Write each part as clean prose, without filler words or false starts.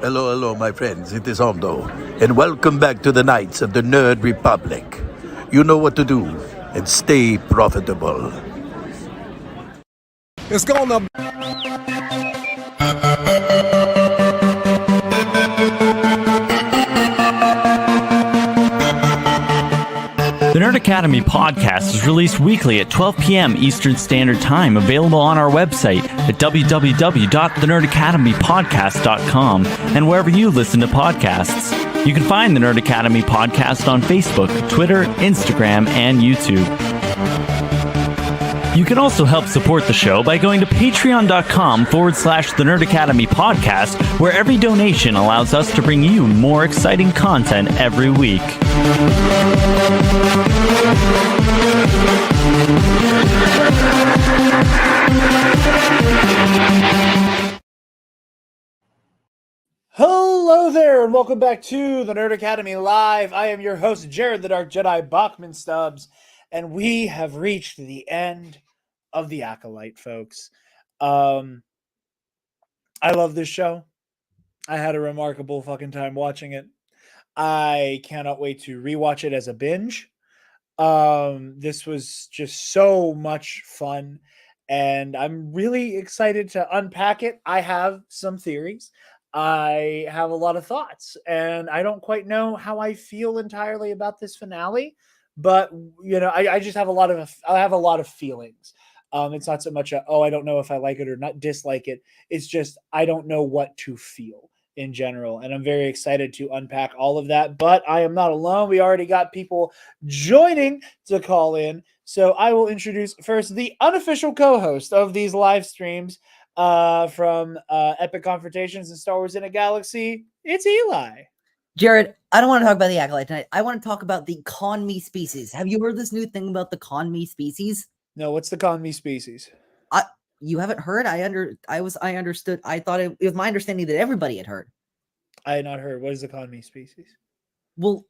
Hello, hello, my friends. It is Hondo, and welcome back to the Knights of the Nerd Republic. You know what to do, and stay profitable. It's gonna. The Nerd Academy podcast is released weekly at 12 p.m. Eastern Standard Time, available on our website at www.thenerdacademypodcast.com and wherever you listen to podcasts. You can find the Nerd Academy podcast on Facebook, Twitter, Instagram, and YouTube. You can also help support the show by going to patreon.com/The Nerd Academy podcast, where every donation allows us to bring you more exciting content every week. Hello there, and welcome back to the Nerd Academy Live. I am your host, Jarod the Dark Jedi Bachman Stubbs, and we have reached the end of the Acolyte, folks. I love this show. I had a remarkable fucking time watching it. I cannot wait to rewatch it as a binge. This was just so much fun, and I'm really excited to unpack it. I have some theories. I have a lot of thoughts, and I don't quite know how I feel entirely about this finale, but you know, I just have a lot of feelings. It's not so much I don't know if I like it or not dislike it. It's just I don't know what to feel in general, and I'm very excited to unpack all of that. But I am not alone. We already got people joining to call in, so I will introduce first the unofficial co-host of these live streams from Epic Confrontations and Star Wars in a Galaxy. It's Eli. Jarod, I don't want to talk about the Acolyte tonight. I want to talk about the Con Me species. Have you heard this new thing about the Con Me species? No, what's the Con Me species? You haven't heard? I understood. I thought it was my understanding that everybody had heard. I had not heard. What is the Con Me species? Well,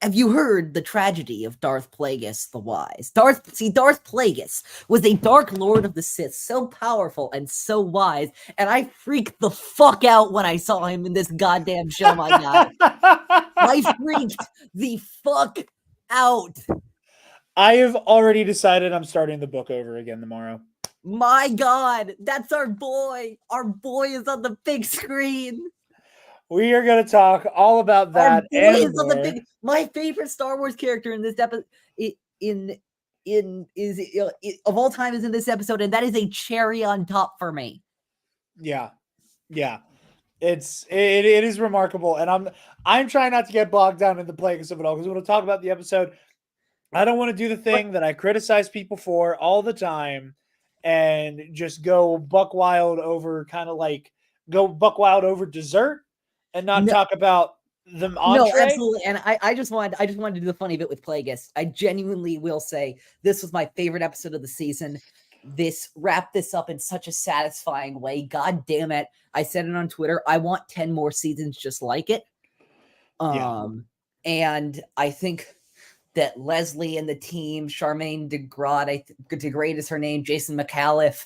have you heard the tragedy of Darth Plagueis the Wise? Darth Plagueis was a Dark Lord of the Sith, so powerful and so wise, and I freaked the fuck out when I saw him in this goddamn show, my god. I freaked the fuck out. I have already decided I'm starting the book over again tomorrow. My god, that's our boy. Our boy is on the big screen. We are going to talk all about that. My favorite Star Wars character in this episode, of all time, is in this episode, and that is a cherry on top for me. Yeah. It is remarkable, and I'm trying not to get bogged down in the Plagueis of it all, because we're going to talk about the episode. I don't want to do the thing that I criticize people for all the time and just go buck wild over dessert and not talk about the entree. No, absolutely. And I just wanted to do the funny bit with Plagueis. I genuinely will say this was my favorite episode of the season. This wrapped this up in such a satisfying way. God damn it. I said it on Twitter. I want 10 more seasons just like it. And I think that Leslie and the team, Charmaine DeGrade is her name, Jason McAuliffe,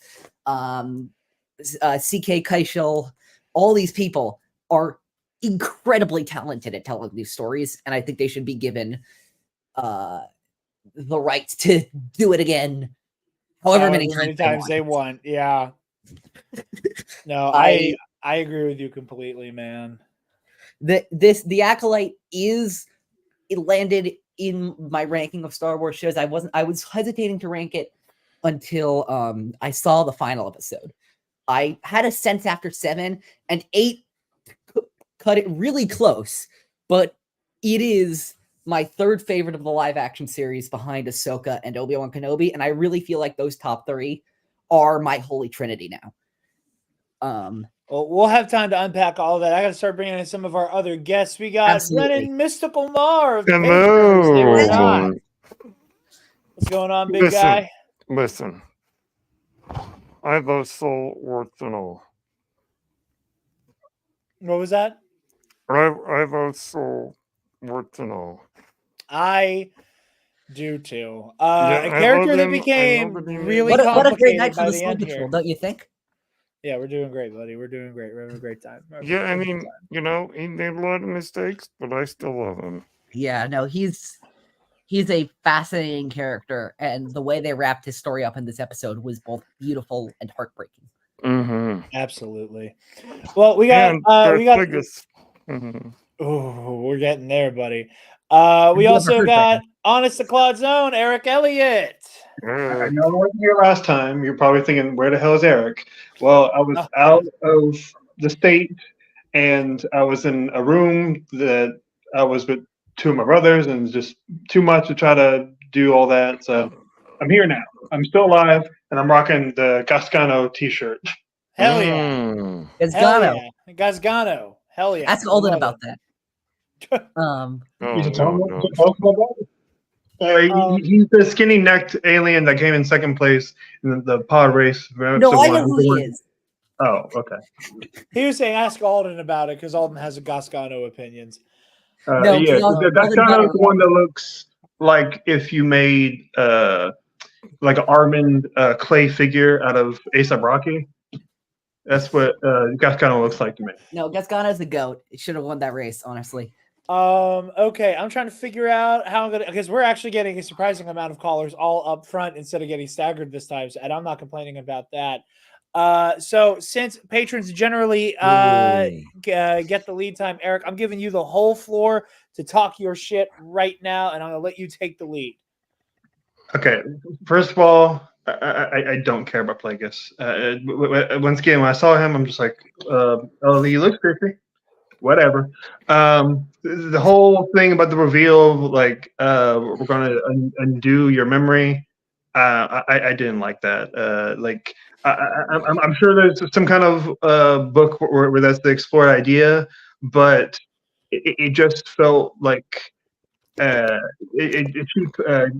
C.K. Keichel, all these people are incredibly talented at telling these stories, and I think they should be given the right to do it again however many times they want. Yeah. No, I agree with you completely, man. The Acolyte it landed in my ranking of Star Wars shows. I was hesitating to rank it until I saw the final episode. I had a sense after 7 and 8 cut it really close, but it is my third favorite of the live action series behind Ahsoka and Obi-Wan Kenobi, and I really feel like those top 3 are my holy trinity now. Well, we'll have time to unpack all of that. I got to start bringing in some of our other guests. We got Brennan Mystical Mar of the Hello. What's going on, big guy? Listen, I vote so worth to know. What was that? I vote so worth to know. I do too. A character that became really what a great complicated night for by the the Snow end Patrol, here. don't you think? Yeah, we're doing great, buddy. We're doing great. We're having a great time. Yeah, I mean, you know, he made a lot of mistakes, but I still love him. Yeah, no, he's a fascinating character, and the way they wrapped his story up in this episode was both beautiful and heartbreaking. Mm-hmm. Absolutely. Well, we got And we got. biggest. Mm-hmm. Oh, we're getting there, buddy. We never also heard got Honest to Claude's own Eric Elliott. I know I wasn't here last time. You're probably thinking, where the hell is Eric? Well, I was out of the state, and I was in a room that I was with two of my brothers, and just too much to try to do all that. So I'm here now. I'm still alive, and I'm rocking the Gascano T-shirt. Hell yeah. Mm. It's Hell Gano. yeah. Gazgano. Hell yeah. Ask Alden Love about it. that. Oh, You should tell no, him no. to talk about that. He's the skinny-necked alien that came in second place in the pod race. No, I know who he is. Oh, okay. He was saying ask Alden about it because Alden has a Gascano opinions. No, Yeah, no, that's Alden kind of Gunner. the one that looks like if you made like an Armand clay figure out of A$AP Rocky. That's what that kind of looks like to me. No, Gascano's the GOAT. It should have won that race, honestly. Okay, I'm trying to figure out how I'm gonna because we're actually getting a surprising amount of callers all up front instead of getting staggered this time, and I'm not complaining about that. So since patrons generally get the lead time, Eric, I'm giving you the whole floor to talk your shit right now, and I'm gonna let you take the lead. Okay, first of all, I don't care about Plagueis. Once again, when I saw him, I'm just like, oh, he looks creepy. Whatever. The whole thing about the reveal, like we're going to undo your memory. I didn't like that. I'm sure there's some kind of book where that's the explored idea, but it just felt like it should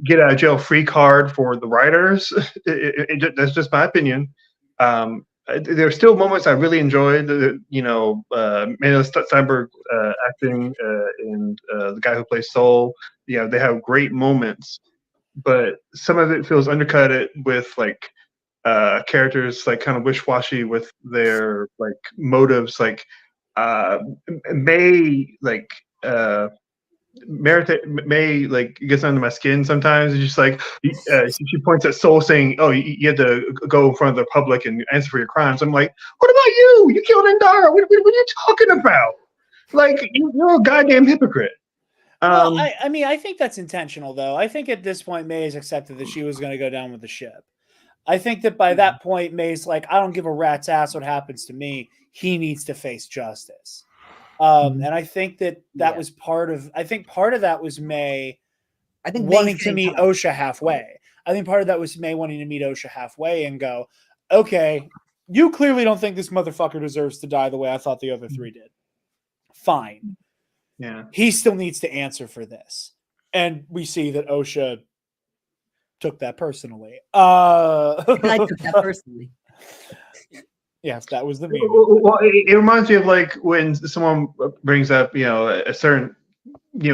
get out of jail free card for the writers. That's just my opinion. There are still moments I really enjoyed. Manuel Steinberg acting and the guy who plays Soul. Yeah, they have great moments, but some of it feels undercut with like characters like kind of wish-washy with their like motives. Like May like. May like gets under my skin sometimes. It's just like she points at Soul saying, "Oh, you have to go in front of the public and answer for your crimes." I'm like, "What about you? You killed Endara. What are you talking about? Like you're a goddamn hypocrite." Well, I think that's intentional, though. I think at this point, May has accepted that she was going to go down with the ship. I think that by that point, May's like, I don't give a rat's ass what happens to me. He needs to face justice. And I think that was part of. I think part of that was May. I think wanting to meet Osha halfway. I think part of that was May wanting to meet Osha halfway and go, okay, you clearly don't think this motherfucker deserves to die the way I thought the other three did. Fine. Yeah. He still needs to answer for this. And we see that Osha took that personally. I took that personally. Yes, that was the meme. Well, it reminds me of like when someone brings up, a certain,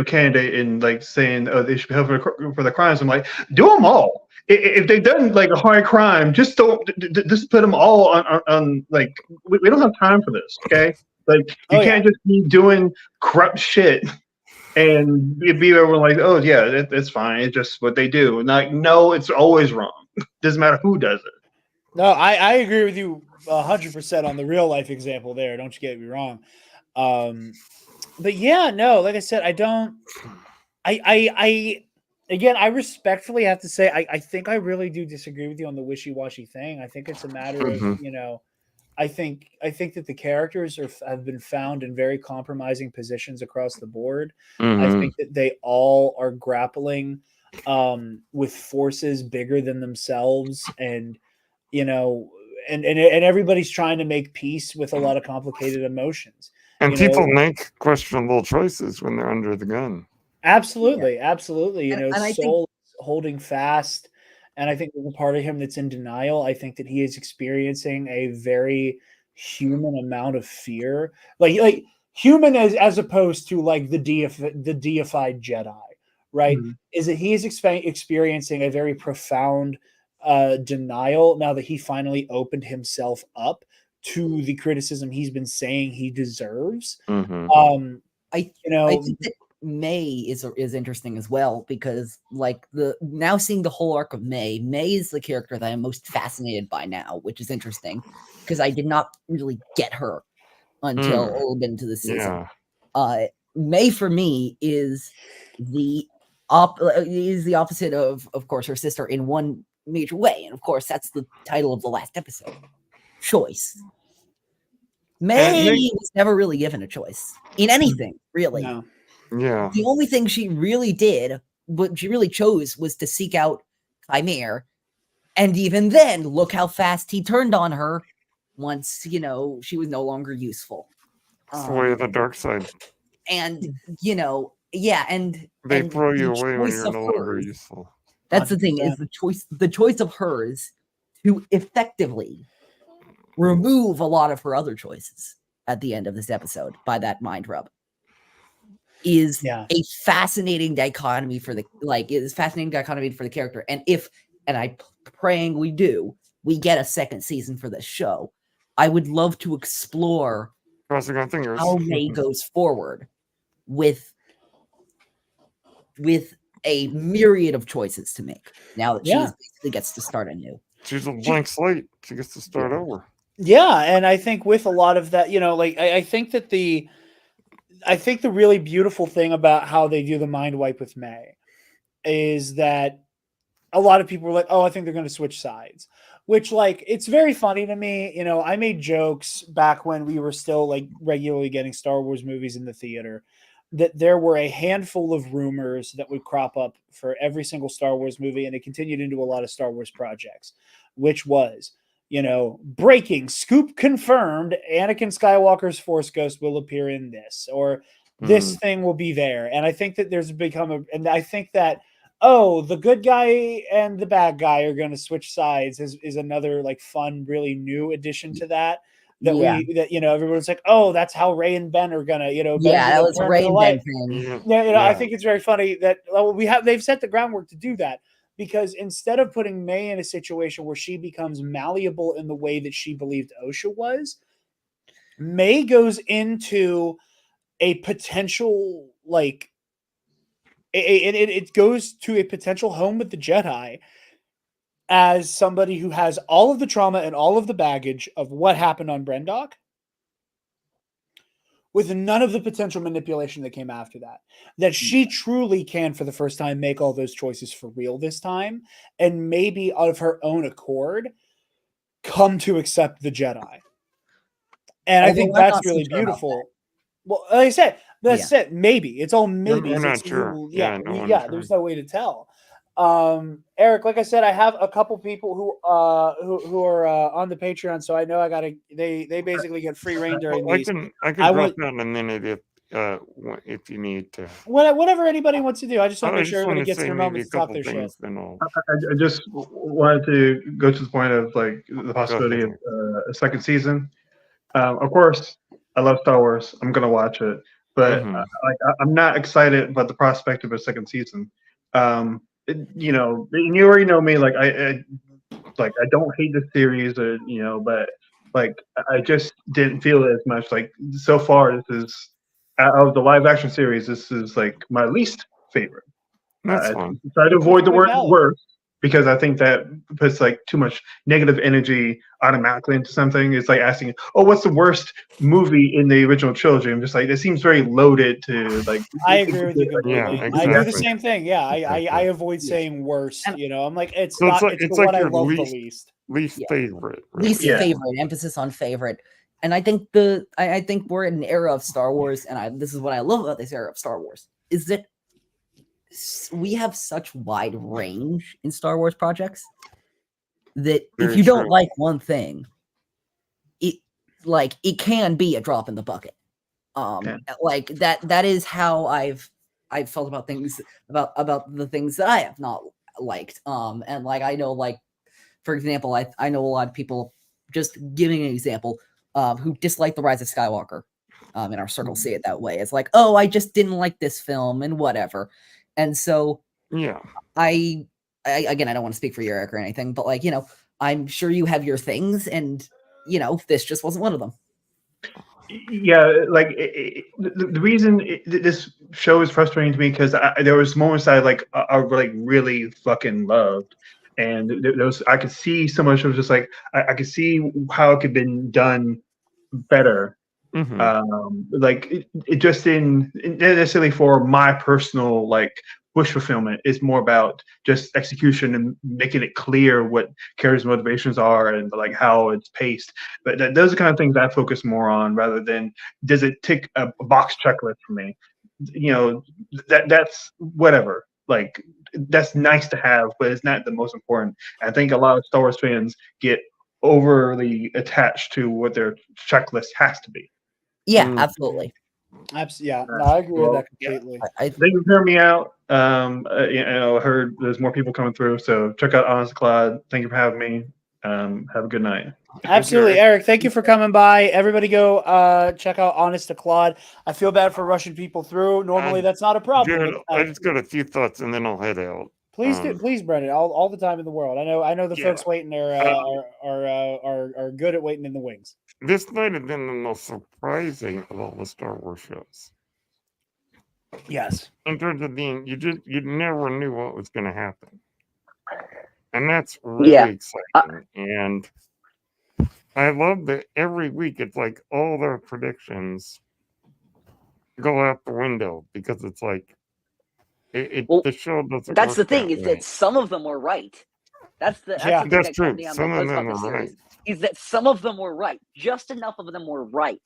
candidate and like saying, oh, they should be held for the crimes. I'm like, do them all. If they've done like a hard crime, just just put them all on like, we don't have time for this. Okay. Like you can't just be doing corrupt shit and be everyone like, oh yeah, that's fine. It's just what they do. And like, no, it's always wrong. Doesn't matter who does it. No, I agree with you 100% on the real life example there. Don't you get me wrong. But yeah, no, like I said, I respectfully have to say, I think I really do disagree with you on the wishy-washy thing. I think it's a matter of, I think that the characters have been found in very compromising positions across the board. I think that they all are grappling with forces bigger than themselves, and and everybody's trying to make peace with a lot of complicated emotions. And people make questionable choices when they're under the gun. Absolutely, absolutely. And I Soul is holding fast, and I think there's a part of him that's in denial. I think that he is experiencing a very human amount of fear, like human as opposed to like the deified Jedi, right? Is that he is experiencing a very profound denial now that he finally opened himself up to the criticism he's been saying he deserves. Mhm. I You think that May is interesting as well, because like now seeing the whole arc of May is the character that I'm most fascinated by now, which is interesting because I did not really get her until a little bit into the season. Yeah. May for me is the opposite of course, her sister in one major way, and of course that's the title of the last episode: choice. May was never really given a choice in anything, really. No. Yeah. The only thing she really did, what she really chose, was to seek out Chimere. And even then, look how fast he turned on her once, she was no longer useful. It's the way of the dark side. And, yeah, and They and throw you the away when choice you're of no longer hers, useful. that's the thing, is the choice of hers to effectively remove a lot of her other choices at the end of this episode by that mind rub is a fascinating dichotomy for the character. And I'm praying we get a second season for this show, I would love to explore how May goes forward with a myriad of choices to make now that she basically gets to start anew. She's a blank slate. She gets to start over. Yeah, and I think with a lot of that, I think that the really beautiful thing about how they do the mind wipe with May is that a lot of people were like, oh, I think they're going to switch sides, which it's very funny to me. I made jokes back when we were still regularly getting Star Wars movies in the theater that there were a handful of rumors that would crop up for every single Star Wars movie, and it continued into a lot of Star Wars projects, which was, breaking scoop confirmed, Anakin Skywalker's Force Ghost will appear in this, or this thing will be there. And I think that and I think that, the good guy and the bad guy are going to switch sides is another fun, really new addition to that. Everyone's like, oh, that's how Rey and Ben are gonna, that was a Rey and Ben thing. I think it's very funny that they've set the groundwork to do that, because instead of putting May in a situation where she becomes malleable in the way that she believed Osha was, May goes into a potential it goes to a potential home with the Jedi as somebody who has all of the trauma and all of the baggage of what happened on Brendok, with none of the potential manipulation that came after that. That she truly can, for the first time, make all those choices for real this time, and maybe of her own accord, come to accept the Jedi. And I think that's really beautiful. Well, like I said, that's it. Maybe. It's all maybe. We're not sure. There's no way to tell. Eric, like I said, I have a couple people who are on the Patreon, so I know I gotta. They basically get free reign during these. I can drop out in a minute if you need to. Whatever anybody wants to do. I just want to make sure everybody gets their moment to talk their shit. I just wanted to go to the point of the possibility of a second season. Of course, I love Star Wars. I'm gonna watch it, but I'm not excited about the prospect of a second season. You already know me. I don't hate the series, but I just didn't feel it as much. So far, this is out of the live action series. This is my least favorite. That's fine. Try to avoid the word worst, because I think that puts too much negative energy automatically into something. It's like asking, oh, what's the worst movie in the original trilogy? I'm just it seems very loaded to I agree with you completely. Exactly. I do the same thing. Yeah, I avoid saying worst. I'm like, it's not. It's what I love the least. Least favorite. Right? Least favorite. Emphasis on favorite. And I think I think we're in an era of Star Wars, and this is what I love about this era of Star Wars, is that we have such wide range in Star Wars projects that if you don't like one thing, it can be a drop in the bucket. That is how I've felt about things, about the things that I have not liked. And I know, for example, I know a lot of people, just giving an example, who dislike The Rise of Skywalker. In our circle, see it that way. It's oh, I just didn't like this film and whatever. And so, I again, I don't want to speak for you, Eric, or anything, but I'm sure you have your things, and this just wasn't one of them. Yeah, like the reason this show is frustrating to me because there was moments I like really fucking loved, and there was I could see so much. It was just like I could see how it could have been done better. Like it just didn't necessarily for my personal like wish fulfillment. It's more about just execution and making it clear what characters' motivations are and like how it's paced. But those are the kind of things I focus more on rather than does it tick a box checklist for me. That's whatever. Like that's nice to have, but it's not the most important. I think a lot of Star Wars fans get overly attached to what their checklist has to be. Yeah, absolutely. Yeah, no, I agree with that completely. I Thank you for hearing me out. I heard there's more people coming through, so check out Honest Clyde. Thank you for having me. Have a good night. Absolutely, Eric. Thank you for coming by. Everybody, go check out Honest to Claude. I feel bad for rushing people through. Normally, that's not a problem. Jared, I just got a few thoughts and then I'll head out. Please do, please, Brendan. All the time in the world. I know the Yeah. folks waiting are good at waiting in the wings. This might have been the most surprising of all the Star Wars shows. Yes. In terms of being, you never knew what was going to happen, and that's really exciting. And I love that every week it's like all their predictions go out the window because it's like the show doesn't. That's the work thing that is way. that some of them were right. That's the thing That's that true. got me on Some the of buzz them about the are series right. is that some of them were right. Just enough of them were right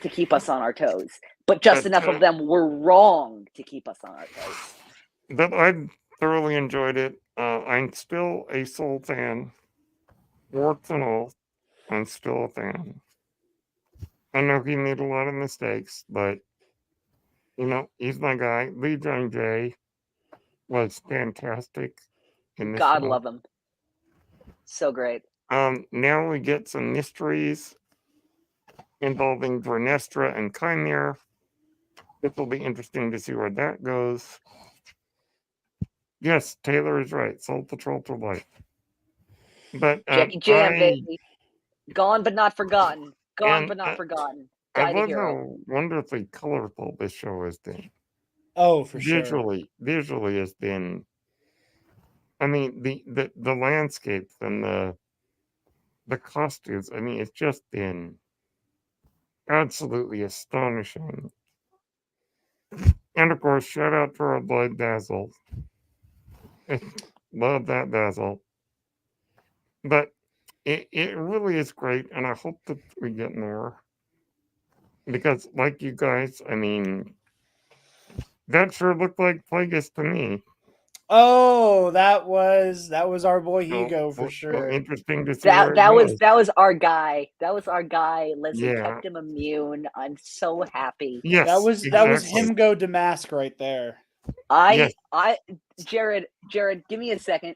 to keep us on our toes, but just enough of them were wrong to keep us on our toes. But I thoroughly enjoyed it. I'm still a Soul fan. Warts and all, I'm still a fan. I know he made a lot of mistakes, but he's my guy. Lee Jung Jae was fantastic in this God show. love him. So great. Now we get some mysteries involving Vernestra and Chimera. It will be interesting to see where that goes. Yes, Taylor is right. Soul Patrol to life. But Jackie Jam, baby. Gone but not forgotten. Gone but not forgotten. I Die the love hero. how wonderfully colorful this show has been. Oh, for sure. Visually has been. I mean, the landscapes and the costumes. I mean, it's just been absolutely astonishing. And of course, shout out to our boy Basil. Love that Basil. But it really is great, and I hope that we get more. Because, like you guys, I mean, that sure looked like Plagueis to me. Oh, that was our boy Hugo for sure. Interesting to see that was our guy. That was our guy. Leslie kept him immune. I'm so happy. Yes, that was him go Damask right there. Jared, give me a second.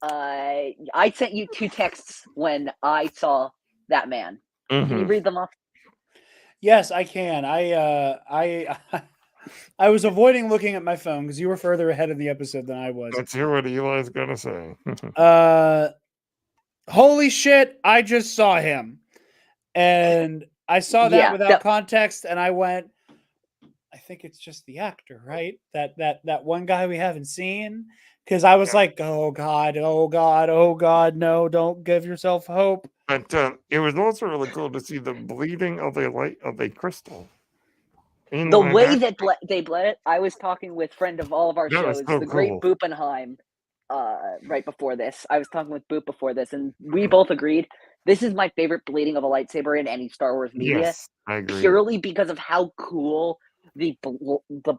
I sent you 2 texts when I saw that man. Can you read them off? Yes, I can. I was avoiding looking at my phone because you were further ahead of the episode than I was. Let's hear what Eli's gonna say. Holy shit! I just saw him, and I saw that without context, and I went, I think it's just the actor, right? That one guy we haven't seen. Because I was like, oh God, no, don't give yourself hope. But it was also really cool to see the bleeding of a crystal. The way that they bled it, I was talking with friend of all of our shows, the great Boopenheim, right before this. I was talking with Boop before this, and we both agreed this is my favorite bleeding of a lightsaber in any Star Wars media. Yes, I agree. Purely because of how cool the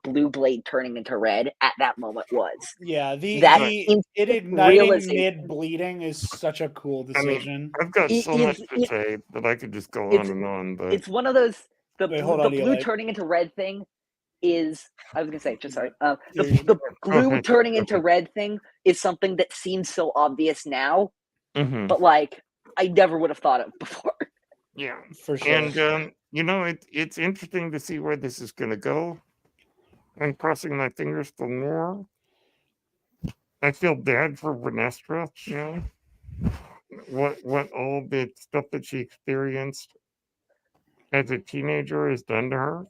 blue blade turning into red at that moment was. Yeah, it igniting mid bleeding is such a cool decision. I mean, I've got so much to say that I could just go on and on, but it's one of those the blue turning into red thing is the blue turning into red thing is something that seems so obvious now, but like I never would have thought of before. Yeah, for sure. And it's interesting to see where this is going to go. I'm crossing my fingers for more. I feel bad for Vernestra, what all the stuff that she experienced as a teenager has done to her.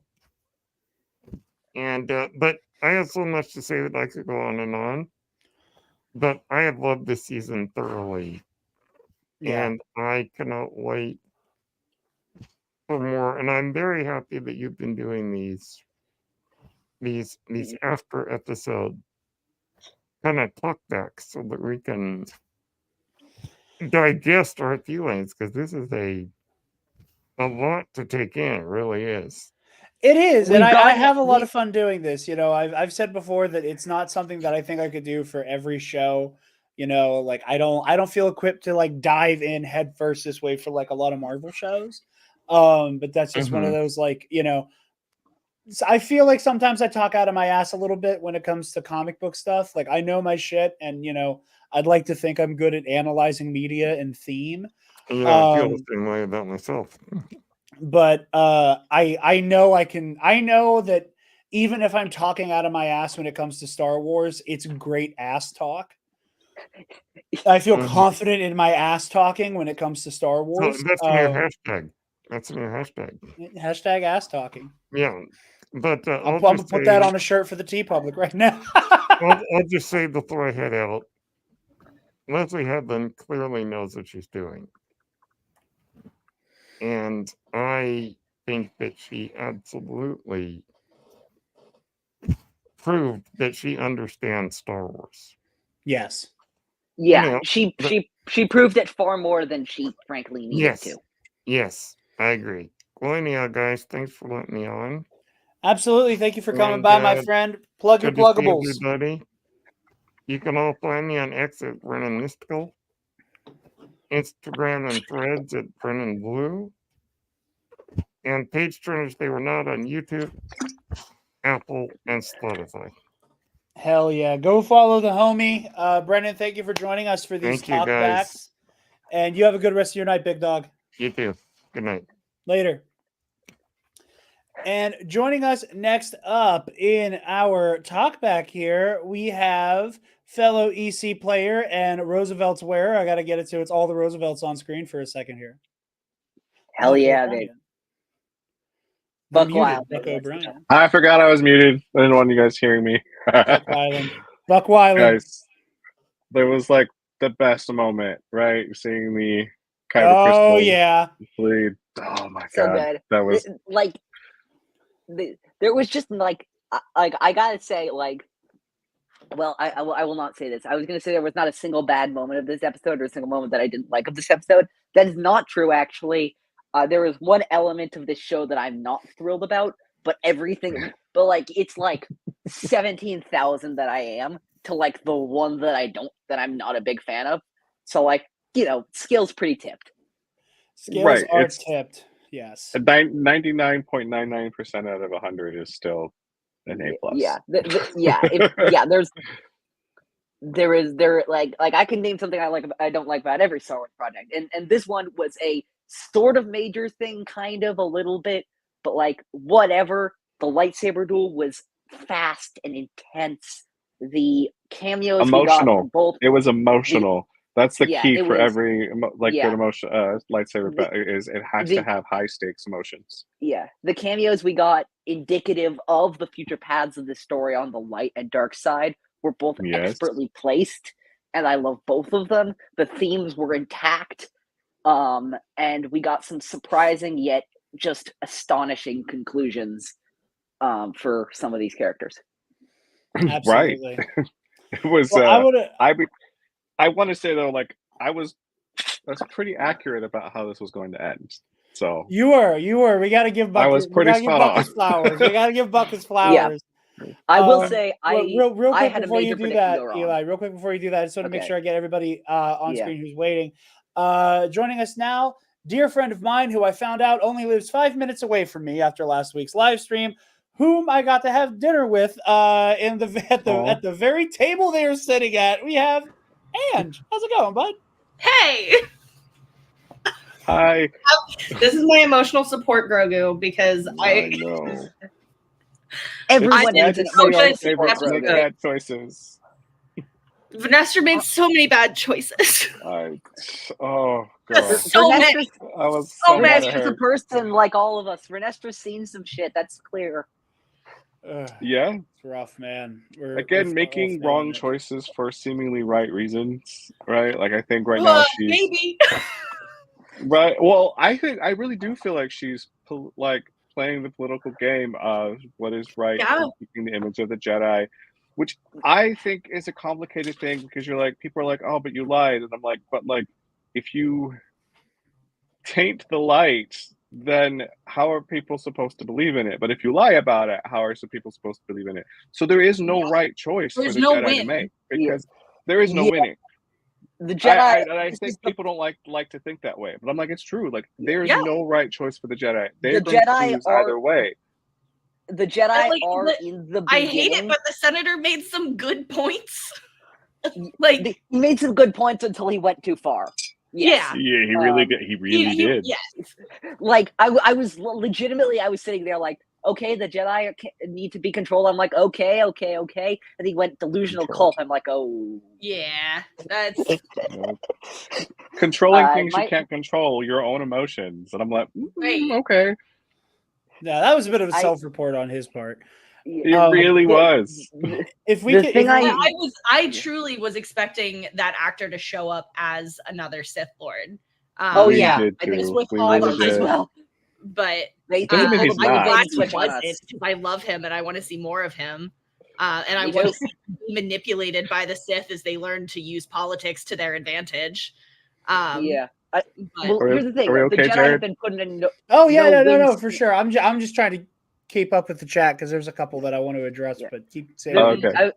And but I have so much to say that I could go on and on. But I have loved this season thoroughly, and I cannot wait for more. And I'm very happy that you've been doing these after episode kind of talkbacks so that we can digest our feelings, because this is a lot to take in. It really is. It is, and I have a lot of fun doing this. You know, I've said before that it's not something that I think I could do for every show. You know, like I don't feel equipped to like dive in head first this way for like a lot of Marvel shows. But that's just one of those, like, you know, I feel like sometimes I talk out of my ass a little bit when it comes to comic book stuff. Like I know my shit, and you know, I'd like to think I'm good at analyzing media and theme. Yeah, I feel the same way about myself. But I know that even if I'm talking out of my ass when it comes to Star Wars, it's great ass talk. I feel confident in my ass talking when it comes to Star Wars. So that's a new hashtag. That's a new hashtag. Hashtag ass talking. Yeah, but I'm gonna put that on a shirt for the Tea Public right now. I'll just say before I head out, Leslie Headland clearly knows what she's doing. And I think that she absolutely proved that she understands Star Wars. Yes. Yeah, you know, she proved it far more than she frankly needed to. Yes, I agree. Well, anyhow, guys, thanks for letting me on. Absolutely. Thank you for coming by, my friend. Plug your pluggables. Everybody. You can all find me on X at Brennan Mystical, Instagram and Threads at Brennan Blue, and Page Turners They Were Not on YouTube, Apple, and Spotify. Hell yeah. Go follow the homie. Brennan, thank you for joining us for these talkbacks. And you have a good rest of your night, big dog. You too. Good night. Later. And joining us next up in our talkback here, we have fellow EC player and Roosevelt's wearer. I got to get it to it's all the Roosevelts on screen for a second here. Hell yeah, baby. Buck O'Brien. I forgot I was muted. I didn't want you guys hearing me. Buck Weiland. Guys, there was like the best moment, right? Seeing me kind of crystal bleed. Oh my so god. Good. That was like there was just like I gotta say, like, well, I will not say this. I was gonna say there was not a single bad moment of this episode or a single moment that I didn't like of this episode. That is not true, actually. There is one element of this show that I'm not thrilled about, but like it's like 17,000 that I am to like the one that I'm not a big fan of. So like, you know, skill's pretty tipped. Skills are tipped. Yes. 99.99% out of 100 is still an A+. Yeah. There like I can name something I don't like about every Star Wars project. And this one was a sort of major thing, kind of a little bit, but like whatever. The lightsaber duel was fast and intense. The cameos emotional. We got both. It was emotional. That's the key for every good emotion lightsaber is it has to have high stakes emotions. Yeah, the cameos we got indicative of the future paths of the story on the light and dark side were both expertly placed, and I love both of them. The themes were intact, and we got some surprising yet just astonishing conclusions for some of these characters. Absolutely. Right. It was. Well, I want to say though, like that's pretty accurate about how this was going to end. So you were. We got to give Buck. I was pretty spot on. His flowers. We got to give Buck his flowers. Yeah. I will say, real quick I had before you do that, Eli. Real quick before you do that, I just want to make sure I get everybody on screen who's waiting. Joining us now, dear friend of mine who I found out only lives 5 minutes away from me after last week's live stream, whom I got to have dinner with at the very table they are sitting at. We have Ange. How's it going, bud? Hey. Hi. This is my emotional support, Grogu, because I know. Everyone needs an emotional support. Make bad choices. Vanessa made so many bad choices. Oh god. So many. I was so mad Renestra's a person like all of us. Renestra's seen some shit. That's clear. Yeah. It's rough, man. Again, making wrong choices for seemingly right reasons, right? Like I think right now she's maybe. right. Well, I really do feel like she's like playing the political game of what is right, and keeping the image of the Jedi, which I think is a complicated thing because you're like, people are like, oh, but you lied, and I'm like, but like, if you taint the light, then how are people supposed to believe in it? But if you lie about it, how are people supposed to believe in it? So there is no right choice for the Jedi to make because there is no winning. The Jedi, and I think people don't like to think that way, but I'm like, it's true. Like there's no right choice for the Jedi. They're going to lose either way. The Jedi are in the beginning. I hate it, but the senator made some good points. Like he made some good points until he went too far. Yes. Yeah, he really did. He really did. Yes. Like I was legitimately, I was sitting there like, okay, the Jedi need to be controlled. I'm like, okay. And he went delusional cult. I'm like, oh. Yeah, that's controlling things you can't control, your own emotions. And I'm like, okay. Yeah, that was a bit of a self-report on his part. It really was. If we could, I truly was expecting that actor to show up as another Sith Lord. I think it's with we all really of as did. well. But I'm glad he wasn't. I love him, and I want to see more of him. And I want to see him be manipulated by the Sith as they learn to use politics to their advantage. Here's the thing: are we okay, the Jedi Jared? have been put in. No, for sure. I'm just trying to keep up with the chat because there's a couple that I want to address, but keep saying. Okay.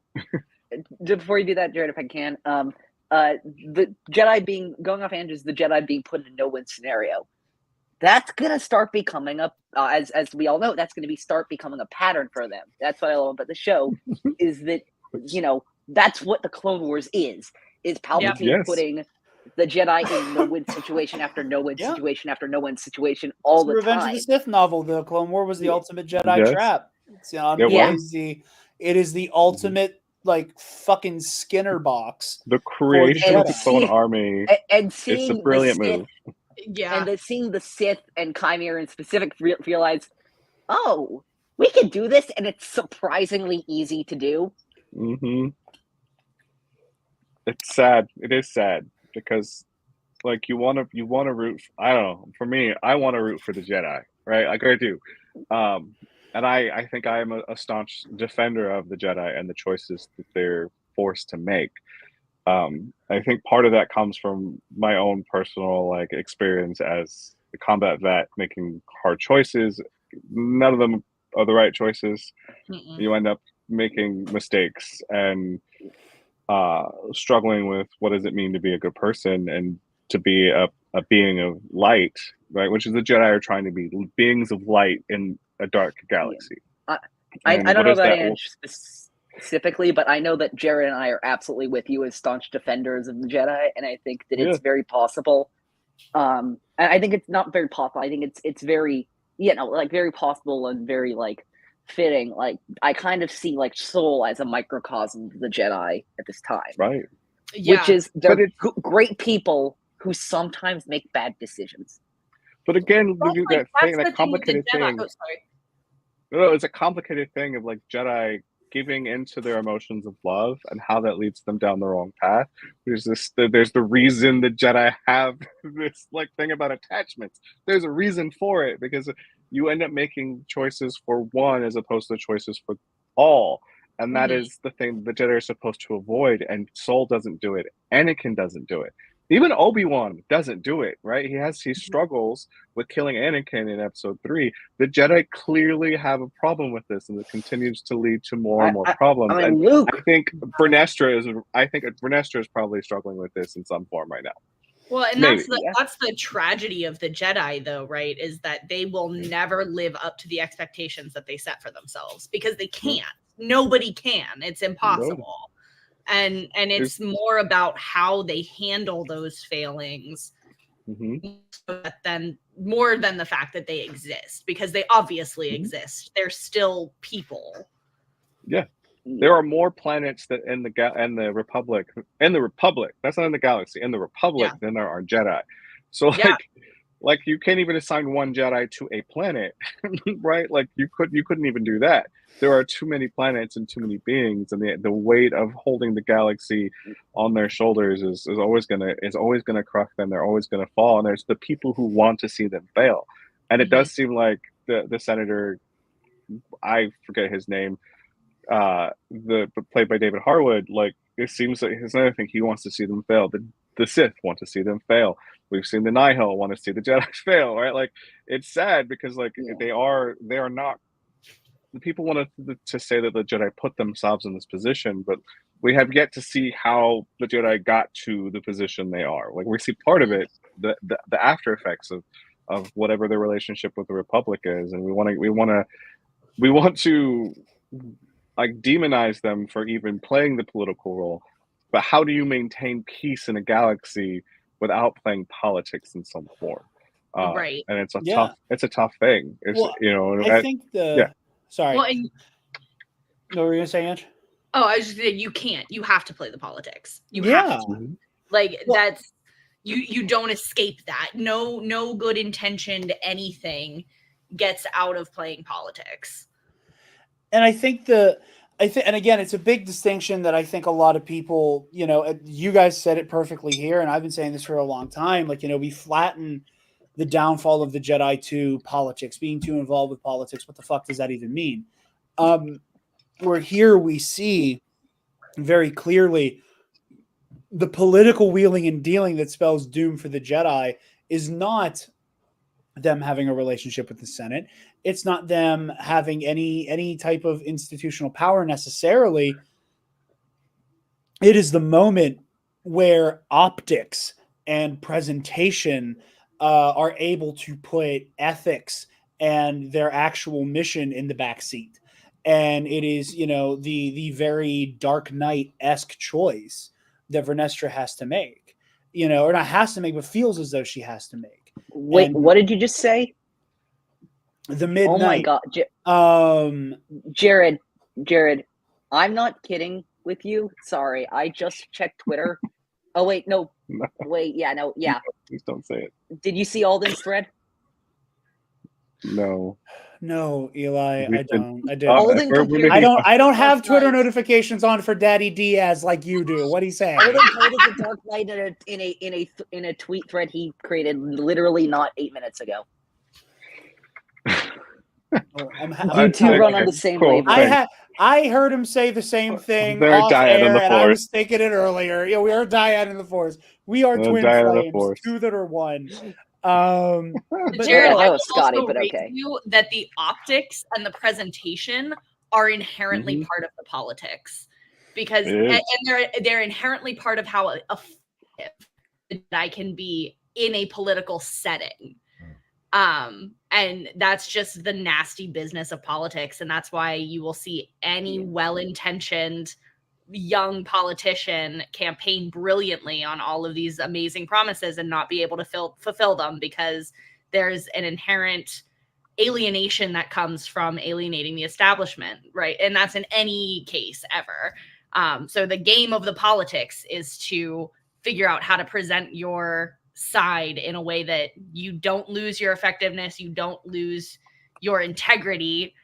Before you do that, Jared, if I can, the Jedi going off Andrews, the Jedi being put in a no-win scenario. That's gonna start becoming as we all know, that's gonna start becoming a pattern for them. That's what I love about the show, is that that's what the Clone Wars is Palpatine putting the Jedi in no-win situation after no-win situation after no-win situation all the Revenge time. of the Sith novel, the Clone War was the ultimate Jedi trap. It is the ultimate like fucking Skinner box. The creation of the Clone Army and seeing it's a brilliant move. And seeing the Sith and Chimera in specific realize, oh, we can do this, and it's surprisingly easy to do. Mm-hmm. It's sad. It is sad because, like, you want to root. I don't know. For me, I want to root for the Jedi, right? Like I do, and I think I am a staunch defender of the Jedi and the choices that they're forced to make. I think part of that comes from my own personal experience as a combat vet, making hard choices. None of them are the right choices. You end up making mistakes and struggling with what does it mean to be a good person and to be a being of light, right? Which is the Jedi are trying to be beings of light in a dark galaxy. I don't know about specifically, but I know that Jared and I are absolutely with you as staunch defenders of the Jedi, and I think that it's very possible. And I think it's not very possible. I think it's very very possible and very fitting. Like I kind of see Soul as a microcosm of the Jedi at this time, right? Which is they're great people who sometimes make bad decisions. But again, that complicated thing. No, it's a complicated thing of Jedi giving into their emotions of love and how that leads them down the wrong path. There's the reason the Jedi have this thing about attachments. There's a reason for it because you end up making choices for one as opposed to choices for all. And that is the thing the Jedi are supposed to avoid. And Soul doesn't do it. Anakin doesn't do it. Even Obi-Wan doesn't do it, right? He struggles with killing Anakin in Episode 3. The Jedi clearly have a problem with this, and it continues to lead to more and more problems. And Luke, I think Vernestra is probably struggling with this in some form right now. Well, and that's the tragedy of the Jedi, though, right? Is that they will never live up to the expectations that they set for themselves because they can't. Nobody can. It's impossible. No. And it's more about how they handle those failings than more than the fact that they exist, because they obviously exist. They're still people. Yeah. There are more planets that in the Republic. That's not in the galaxy. In the Republic, than there are Jedi. So like you can't even assign one Jedi to a planet, right? Like you couldn't even do that. There are too many planets and too many beings, and the weight of holding the galaxy on their shoulders is always gonna crush them. They're always gonna fall, and there's the people who want to see them fail. And it does seem like the senator, I forget his name, played by David Harwood, like it seems like his another thing, he wants to see them fail. The Sith want to see them fail. We've seen the Nihil want to see the Jedi fail, right? Like it's sad because like they are not. The people want to say that the Jedi put themselves in this position, but we have yet to see how the Jedi got to the position they are. Like we see part of it, the after effects of whatever their relationship with the Republic is, and we want to like demonize them for even playing the political role. But how do you maintain peace in a galaxy without playing politics in some form? Right. And it's a tough thing. It's, I think sorry. Well, what were you gonna say, Ange? Oh, I was just saying you can't. You have to play the politics. You have to. Like that's you don't escape that. No good intentioned anything gets out of playing politics. And I think and again, it's a big distinction that I think a lot of people, you guys said it perfectly here, and I've been saying this for a long time. Like, we flatten the downfall of the Jedi to politics, being too involved with politics. What the fuck does that even mean? Where here we see very clearly the political wheeling and dealing that spells doom for the Jedi is not them having a relationship with the Senate. It's not them having any type of institutional power necessarily. It is the moment where optics and presentation are able to put ethics and their actual mission in the back seat. And it is, the very Dark Knight-esque choice that Vernestra has to make, or not has to make, but feels as though she has to make. Wait, what did you just say? The midnight. Oh my God. Jarod, I'm not kidding with you. Sorry. I just checked Twitter. Oh, wait, no. Wait, yeah, no, yeah. Please don't say it. Did you see Alden's thread? No. No, Eli, I don't. I don't have Twitter notifications on for Daddy Diaz like you do. What do you say? Alden told us the Dark Knight in a tweet thread he created literally not 8 minutes ago. You two run on the same wavelength. I heard him say the same thing off dyad air, in the and I was Force. thinking it earlier. Yeah, we are dyad in the Force. We are twin flames, two that are one. Jarod, I will also raise you that the optics and the presentation are inherently part of the politics, because and they're inherently part of how effective the Jedi can be in a political setting. And that's just the nasty business of politics, and that's why you will see any well-intentioned young politician campaign brilliantly on all of these amazing promises and not be able to fulfill them, because there's an inherent alienation that comes from alienating the establishment, right? And that's in any case ever. So the game of the politics is to figure out how to present your side in a way that you don't lose your effectiveness, you don't lose your integrity,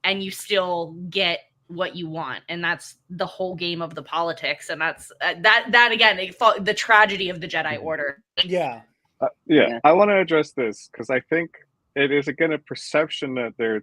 and you still get what you want. And that's the whole game of the politics. And that's that again, the tragedy of the Jedi Order. Yeah. I want to address this because I think it is again a perception that the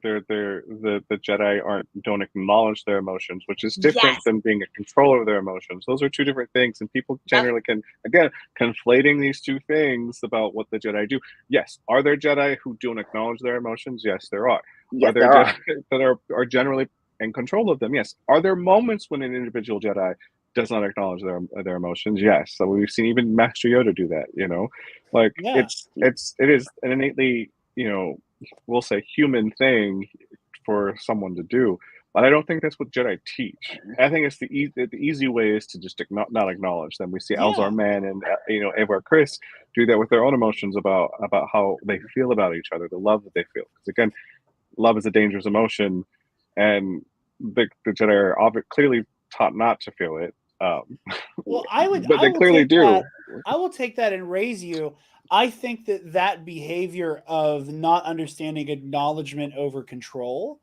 Jedi don't acknowledge their emotions, which is different than being a controller of their emotions. Those are two different things, and people generally can again conflating these two things about what the Jedi do. Yes, are there Jedi who don't acknowledge their emotions? Yes, there are. Yes, are there Jedi that are generally in control of them? Yes. Are there moments when an individual Jedi does not acknowledge their emotions? Yes. So we've seen even Master Yoda do that. It is an innately, we'll say human thing for someone to do, but I don't think that's what Jedi teach. I think it's the easy way is to just not acknowledge them. We see Elzar Mann and Avar Chris do that with their own emotions about how they feel about each other, the love that they feel. Because again, love is a dangerous emotion, and the Jedi are clearly taught not to feel it. Well, but they clearly do. I will take that and raise you. I think that behavior of not understanding acknowledgement over control,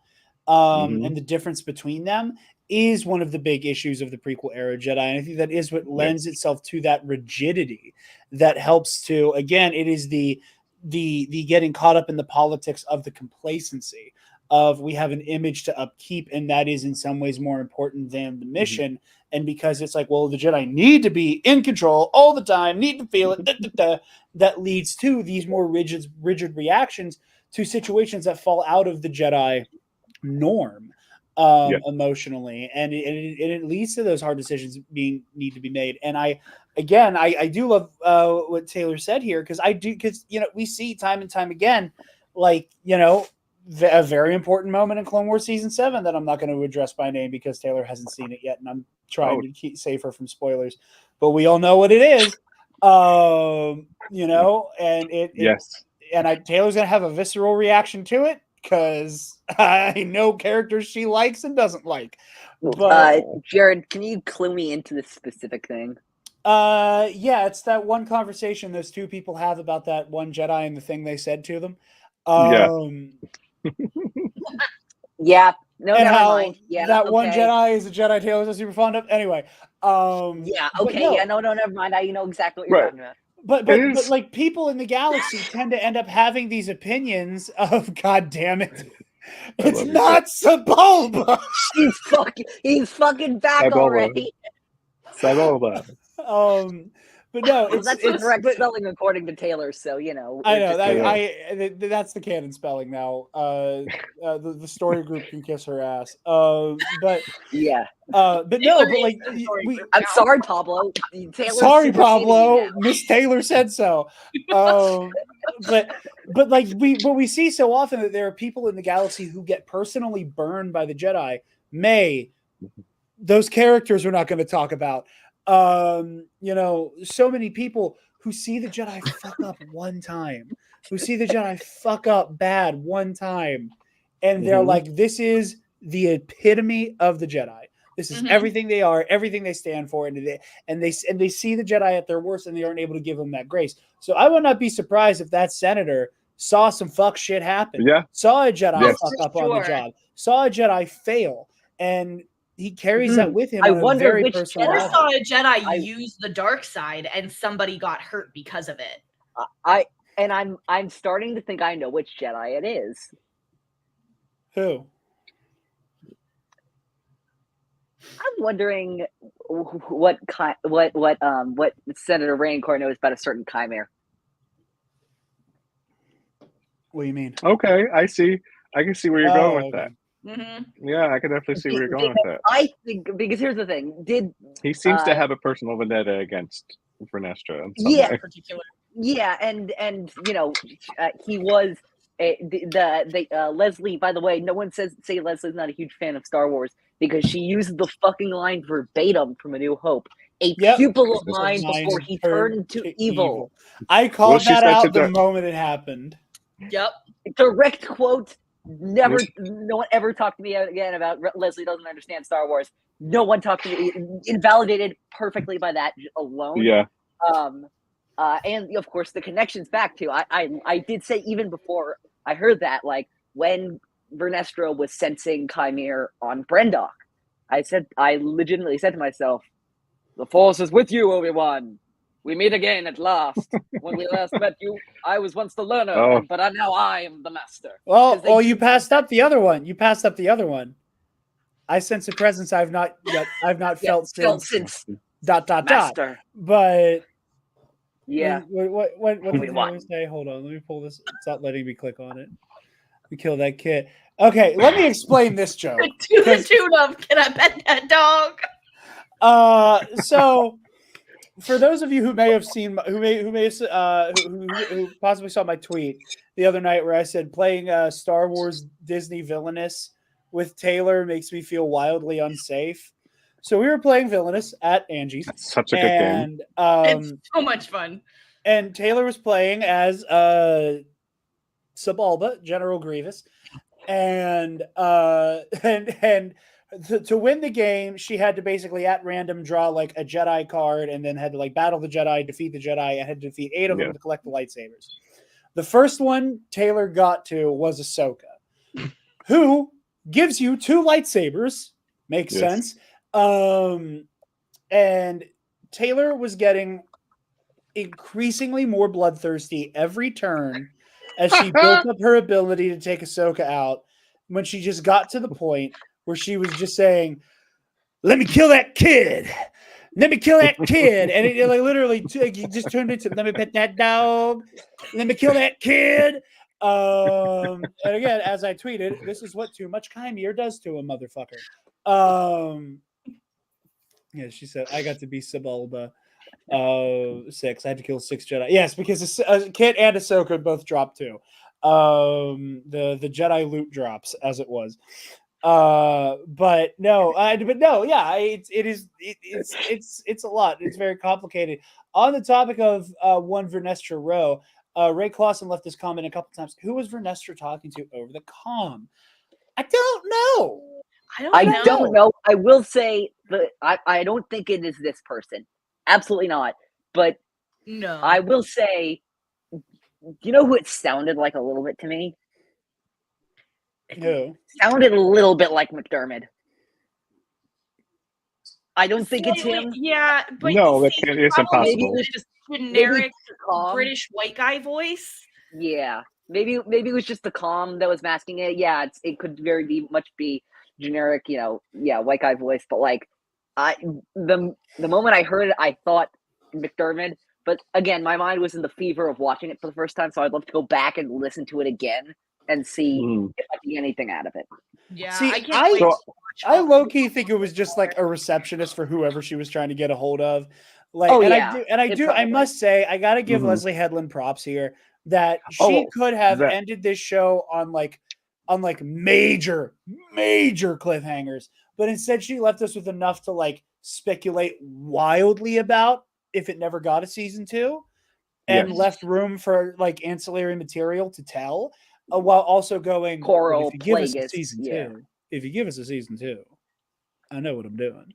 and the difference between them is one of the big issues of the prequel era Jedi. And I think that is what lends itself to that rigidity that helps to, again, it is the getting caught up in the politics of the complacency of we have an image to upkeep, and that is in some ways more important than the mission. And because it's like, well, the Jedi need to be in control all the time, need to feel it, that leads to these more rigid reactions to situations that fall out of the Jedi norm emotionally, and it leads to those hard decisions need to be made. And I do love what Taylor said here, because we see time and time again, like, a very important moment in Clone Wars Season 7 that I'm not going to address by name because Taylor hasn't seen it yet, and I'm trying to keep save her from spoilers. But we all know what it is, and Taylor's going to have a visceral reaction to it because I know characters she likes and doesn't like. But Jarod, can you clue me into this specific thing? It's that one conversation those two people have about that one Jedi and the thing they said to them. Yeah. No, and never how mind. Yeah, that one Jedi is a Jedi Taylor's super fond of. Anyway. No, never mind. I know exactly what you're talking about. But like people in the galaxy tend to end up having these opinions of, God damn it, it's not Sebulba. He's fucking back already. Sebulba. But no, that's the correct spelling according to Taylor. So I know that's the canon spelling now. The story group can kiss her ass. But like I'm sorry, Pablo. Sorry, Pablo. Miss Taylor said so. But we see so often that there are people in the galaxy who get personally burned by the Jedi. Those characters we're not going to talk about. So many people who see the Jedi fuck up one time, who see the Jedi fuck up bad one time, and they're like, this is the epitome of the Jedi. This is everything they are, everything they stand for, and they see the Jedi at their worst, and they aren't able to give them that grace. So I would not be surprised if that senator saw some fuck shit happen, saw a Jedi fuck up on the job, saw a Jedi fail, and he carries that with him. I wonder which Jedi saw a Jedi use the dark side, and somebody got hurt because of it. I'm starting to think I know which Jedi it is. Who? I'm wondering what Senator Rancor knows about a certain chimera. What do you mean? Okay, I see. I can see where you're going with that. Yeah, I can definitely see where you're going with that. I think, because here's the thing: he seems to have a personal vendetta against Vernestra? In particular. Yeah, and he was Leslie. By the way, no one say Leslie's not a huge fan of Star Wars because she used the fucking line verbatim from A New Hope. A pupil of mine before he turned to evil. I called that out the moment it happened. Yep. Direct quote. No one ever talked to me again about Leslie doesn't understand Star Wars. No one talked to me. Invalidated perfectly by that alone. Yeah. And of course the connections back to I did say even before I heard that, like when Vernestra was sensing Chimera on Brendok, I legitimately said to myself, "The Force is with you, Obi-Wan. We meet again at last. When we last met you, I was once the learner, but now I am the master." Well, you passed up the other one. I sense a presence I've not felt since ... Master. But yeah, what did I say? Hold on, let me pull this. It's not letting me click on it. We kill that kid. Okay, let me explain this joke. To the tune of "Can I pet that dog?" So. For those of you who may have seen, who possibly saw my tweet the other night where I said playing Star Wars Disney Villainous with Taylor makes me feel wildly unsafe. So we were playing Villainous at Angie's. That's such a good game. It's so much fun. And Taylor was playing as Sebulba, General Grievous, and to win the game, she had to basically at random draw like a Jedi card, and then had to like battle the Jedi, defeat the Jedi, and had to defeat 8 of them to collect the lightsabers. The first one Taylor got to was Ahsoka, who gives you 2 lightsabers. Makes sense. And Taylor was getting increasingly more bloodthirsty every turn as she built up her ability to take Ahsoka out, when she just got to the point where she was just saying, "Let me kill that kid. Let me kill that kid." And it like literally just turned into, "Let me pet that dog. Let me kill that kid." And again, as I tweeted, this is what too much Chimere does to a motherfucker. Yeah, she said, "I got to be Sebulba 6. I had to kill 6 Jedi." Yes, because Kit and Ahsoka both dropped 2. The Jedi loot drops, as it was. But no, yeah, it's a lot. It's very complicated. On the topic of one Vernestra Rowe, Ray Clausen left this comment a couple times. Who was Vernestra talking to over the comm? I don't know. I don't know. I will say that I don't think it is this person. Absolutely not. But no, I will say, you know who it sounded like a little bit to me? Who? Sounded a little bit like McDermott. I don't think it's him. Yeah, but no, it's impossible. Maybe it was just generic British white guy voice. Yeah, maybe it was just the calm that was masking it. Yeah, it could very much be generic, white guy voice. But like, the moment I heard it, I thought McDermott. But again, my mind was in the fever of watching it for the first time, so I'd love to go back and listen to it again and see if I can get anything out of it. Yeah, see, I can't wait to watch I low-key think it was just like a receptionist for whoever she was trying to get a hold of. Like, I must say, I gotta give Leslie Headland props here that she could have ended this show on major cliffhangers, but instead she left us with enough to like speculate wildly about if it never got a season 2, and left room for like ancillary material to tell, while also going, Coral, if you give us a season 2, I know what I'm doing.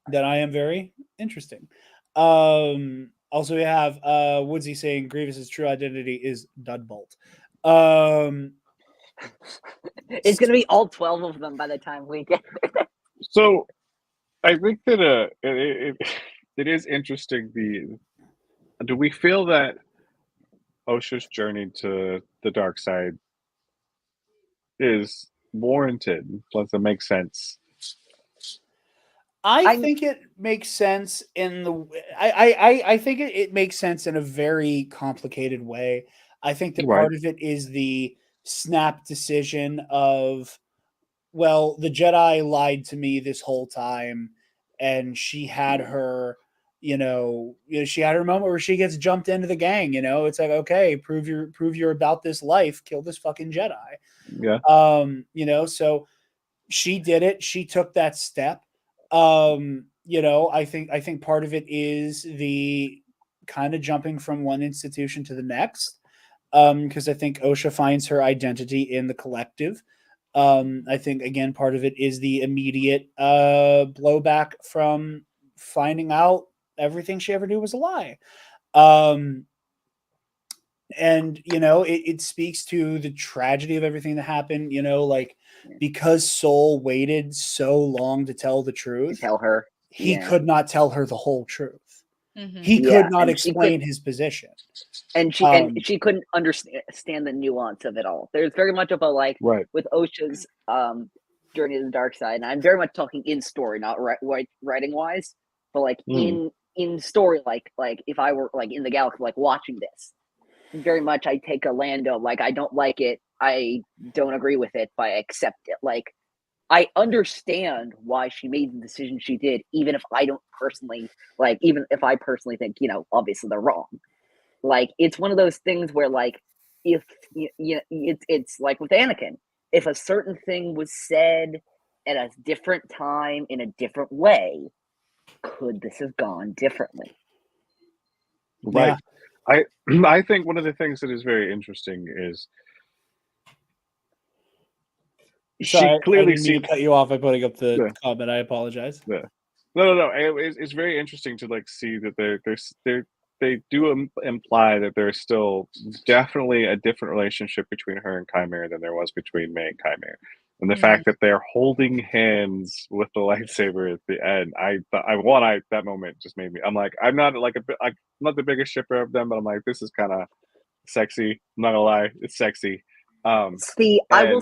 That I am very interesting. Also, we have Woodsy saying Grievous's true identity is Dudbolt. It's going to be all 12 of them by the time we get there. So, I think that it is interesting. Do we feel that Osha's journey to the dark side is warranted? Does it make sense? I think it makes sense I think it makes sense in a very complicated way. I think that part of it is the snap decision of, well, the Jedi lied to me this whole time, and she had her, she had her moment where she gets jumped into the gang. It's like, okay, prove you're about this life, kill this fucking Jedi. Yeah. So she did it. She took that step. I think part of it is the kind of jumping from one institution to the next. Because I think Osha finds her identity in the collective. I think, again, part of it is the immediate blowback from finding out everything she ever knew was a lie. And, it speaks to the tragedy of everything that happened, because Soul waited so long to tell the truth. Tell her. He could not tell her the whole truth. Mm-hmm. He could not explain his position. And she couldn't understand the nuance of it all. There's very much of a with Osha's journey to the dark side, and I'm very much talking in story, not writing wise, but in story, like if I were in the galaxy, watching this, very much I take a Lando, I don't like it, I don't agree with it, but I accept it. I understand why she made the decision she did, even if I don't personally even if I personally think, obviously they're wrong. It's one of those things where if it's like with Anakin, if a certain thing was said at a different time in a different way, could this have gone differently? Right. Yeah. I think one of the things that is very interesting is Sorry, she clearly I didn't mean seems to cut you off by putting up the comment. I apologize. Yeah. No. It's very interesting to like see that they do imply that there's still definitely a different relationship between her and Chimera than there was between May and Chimera. And the fact that they're holding hands with the lightsaber at the end, that moment just made me. I'm like, I'm not the biggest shipper of them, but I'm like, this is kind of sexy. I'm not gonna lie, it's sexy. See, I will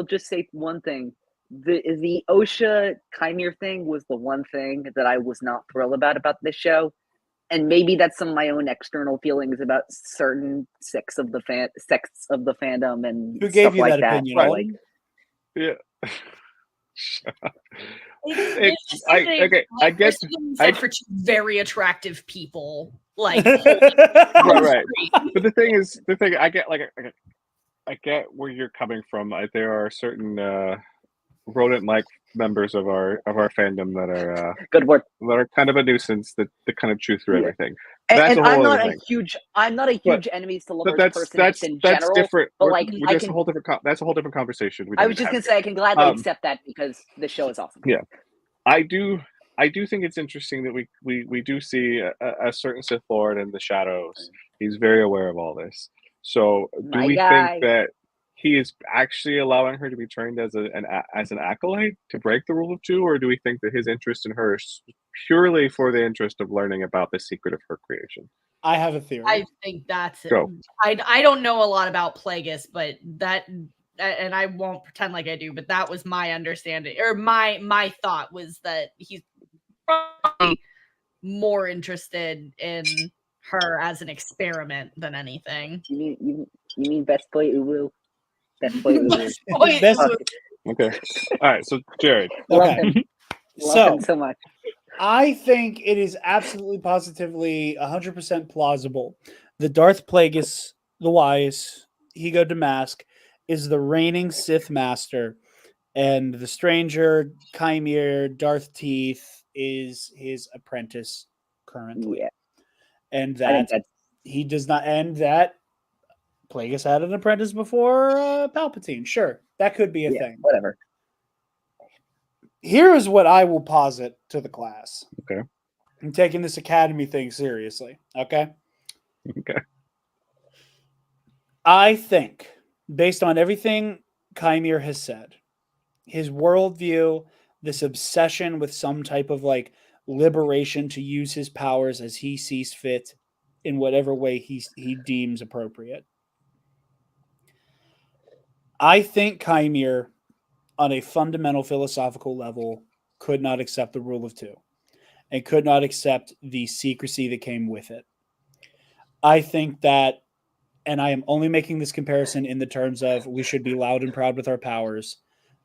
just say one thing. The OSHA Chimera thing was the one thing that I was not thrilled about this show. And maybe that's some of my own external feelings about certain sects of the fandom and who gave stuff you like that that. opinion? But, like, Yeah. I get for two very attractive people, like right. But the thing I get where you're coming from. There are certain rodent-like members of our fandom that are good word. That are kind of a nuisance that kind of chew through everything. And I'm not a huge enemies to lovers person in general. Different. But like, that's a whole different conversation. I was just gonna say I can gladly accept that because the show is awesome. Yeah, I do think it's interesting that we do see a certain Sith Lord in the shadows. He's very aware of all this. So do we think that he is actually allowing her to be trained as an acolyte to break the rule of two, or do we think that his interest in her is purely for the interest of learning about the secret of her creation? I have a theory. I think that's it. Go. I don't know a lot about Plagueis, but that, and I won't pretend like I do, but that was my understanding, or my thought was that he's probably more interested in her as an experiment than anything. You mean best play Uwu? Best play Uwu. Okay. All right. So Jared. Okay. Love him so much. I think it is absolutely positively 100% plausible that Darth Plagueis the Wise, Ego Damask, is the reigning Sith Master, and the stranger Chimera Darth Teeth is his apprentice currently. Yeah. And that he does not, and that Plagueis had an apprentice before Palpatine. Sure, that could be a thing. Whatever. Here is what I will posit to the class. Okay. I'm taking this academy thing seriously. Okay. Okay. I think, based on everything Chimera has said, his worldview, this obsession with some type of like liberation to use his powers as he sees fit in whatever way he deems appropriate. I think Chimera, on a fundamental philosophical level, could not accept the rule of two and could not accept the secrecy that came with it. I think that, and I am only making this comparison in the terms of we should be loud and proud with our powers.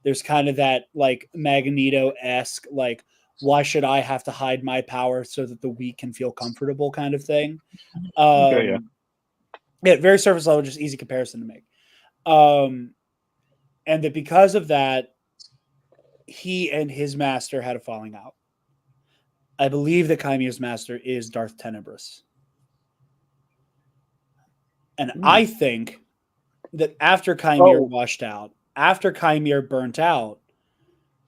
There's kind of that like Magneto-esque, like, why should I have to hide my power so that the weak can feel comfortable kind of thing. Yeah, very surface level, just easy comparison to make. And that because of that, he and his master had a falling out. I believe that Chimera's master is Darth Tenebrous. And I think that after Chimera washed out, after Chimera burnt out,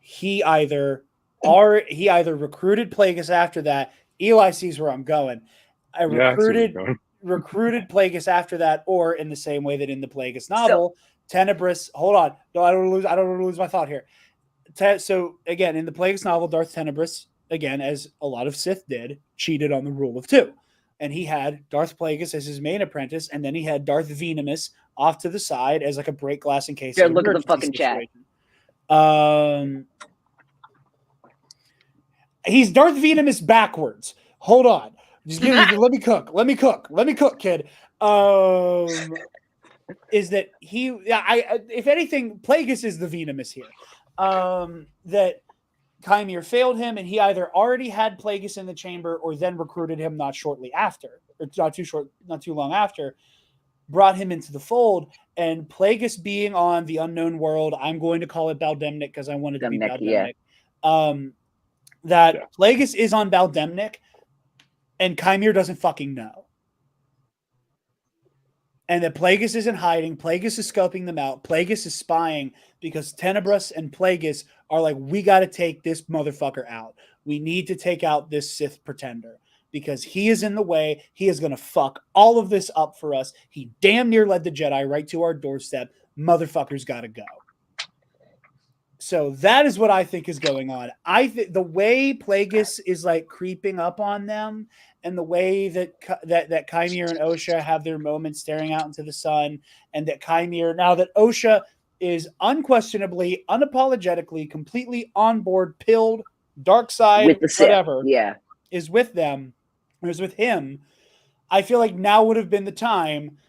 he either recruited Plagueis after that. Eli sees where I'm going. I recruited Plagueis after that, or in the same way that in the Plagueis novel, Tenebrous. Hold on, no, I don't want to lose my thought here. So again, in the Plagueis novel, Darth Tenebrous, again, as a lot of Sith did, cheated on the rule of two, and he had Darth Plagueis as his main apprentice, and then he had Darth Venemus off to the side as like a break glass in case. Look at the fucking chat. He's Darth Venemus backwards. Hold on. Just let me cook, kid. Is that if anything, Plagueis is the Venemus here. That Chimera failed him, and he either already had Plagueis in the chamber or then recruited him not shortly after, or not too long after, brought him into the fold. And Plagueis being on the unknown world, I'm going to call it Baldemnik because I wanted to be Baldemnik. Yeah. Plagueis is on Baldemnik, and Chimera doesn't fucking know. and that Plagueis isn't hiding. Plagueis is scoping them out. Plagueis is spying because Tenebris and Plagueis are like, we got to take this motherfucker out. We need to take out this Sith pretender because he is in the way. He is going to fuck all of this up for us. He damn near led the Jedi right to our doorstep. Motherfucker's got to go. So that is what I think is going on. I think the way Plagueis is like creeping up on them, and the way that Chimera and Osha have their moments staring out into the sun, and that Chimera, now that Osha is unquestionably, unapologetically, completely on board, pilled, dark side, With the Sith, whatever, yeah, is with them, or is with him. I feel like now would have been the time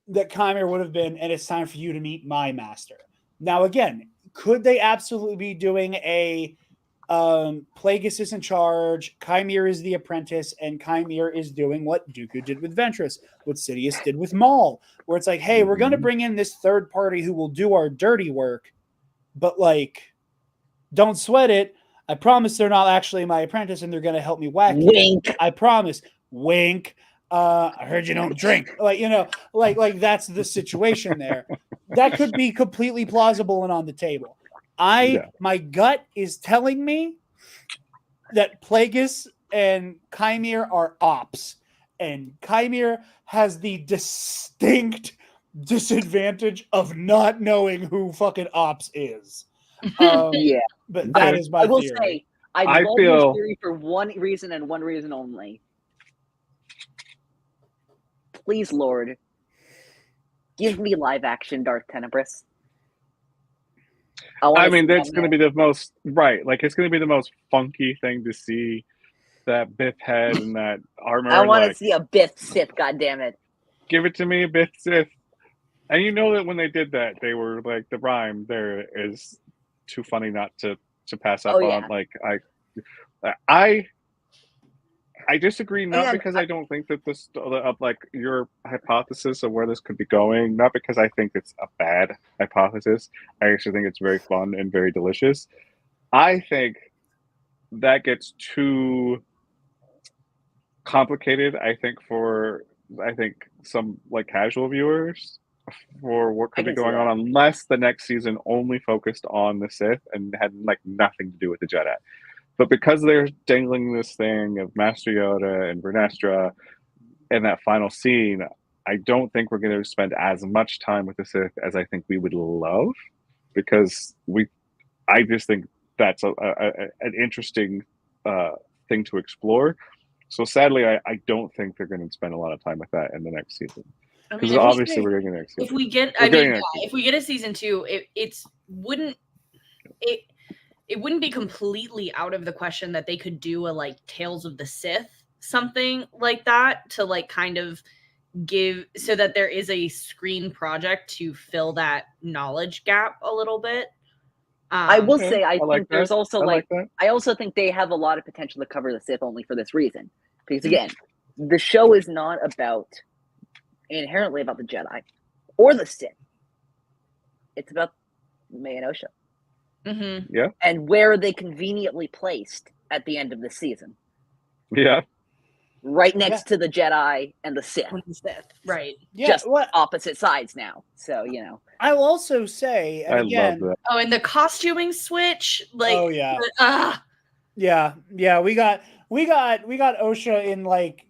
that Chimera would have been, and it's time for you to meet my master. Now, again, could they absolutely be doing a Plagueis is in charge, Chimera is the apprentice, and Chimera is doing what Dooku did with Ventress, what Sidious did with Maul, where it's like, hey, we're going to bring in this third party who will do our dirty work, but like, don't sweat it. I promise they're not actually my apprentice, and they're going to help me whack wink. You. I promise. Wink. I heard you don't drink. Like, you know, like that's the situation there. That could be completely plausible and on the table. My gut is telling me that Plagueis and Chimera are ops, and Chimera has the distinct disadvantage of not knowing who fucking ops is. Yeah, but that is my I will theory. say I love your theory for one reason and one reason only. Please, Lord, give me live action Darth Tenebris. I mean, that's going to be the most like it's going to be the most funky thing to see, that Biff head and that armor. I want to see a Biff Sith. God damn it! Give it to me, Biff Sith. And you know that when they did that, they were like, the rhyme there is too funny not to pass up on. Like I disagree, not because I don't think that this, like your hypothesis of where this could be going, not because I think it's a bad hypothesis. I actually think it's very fun and very delicious. I think that gets too complicated, I think some like casual viewers for what could be going on, unless the next season only focused on the Sith and had like nothing to do with the Jedi. But because they're dangling this thing of Master Yoda and Vernestra in that final scene, I don't think we're going to spend as much time with the Sith as I think we would love, because I just think that's an interesting thing to explore. So sadly, I don't think they're going to spend a lot of time with that in the next season. Because obviously we're getting the next season. If we get a season 2, it wouldn't be completely out of the question that they could do a like Tales of the Sith, something like that, to like kind of give, so that there is a screen project to fill that knowledge gap a little bit. I will say, I think there's also I also think they have a lot of potential to cover the Sith only for this reason. Because again, the show is not inherently about the Jedi or the Sith. It's about May and Osha. Mm-hmm. Yeah. And where are they conveniently placed at the end of the season? Yeah. Right next to the Jedi and the Sith. Right. Yeah, just opposite sides now. So, you know. I will also say, and again, love that. Oh, and the costuming switch, like, oh yeah, yeah. We got Osha in like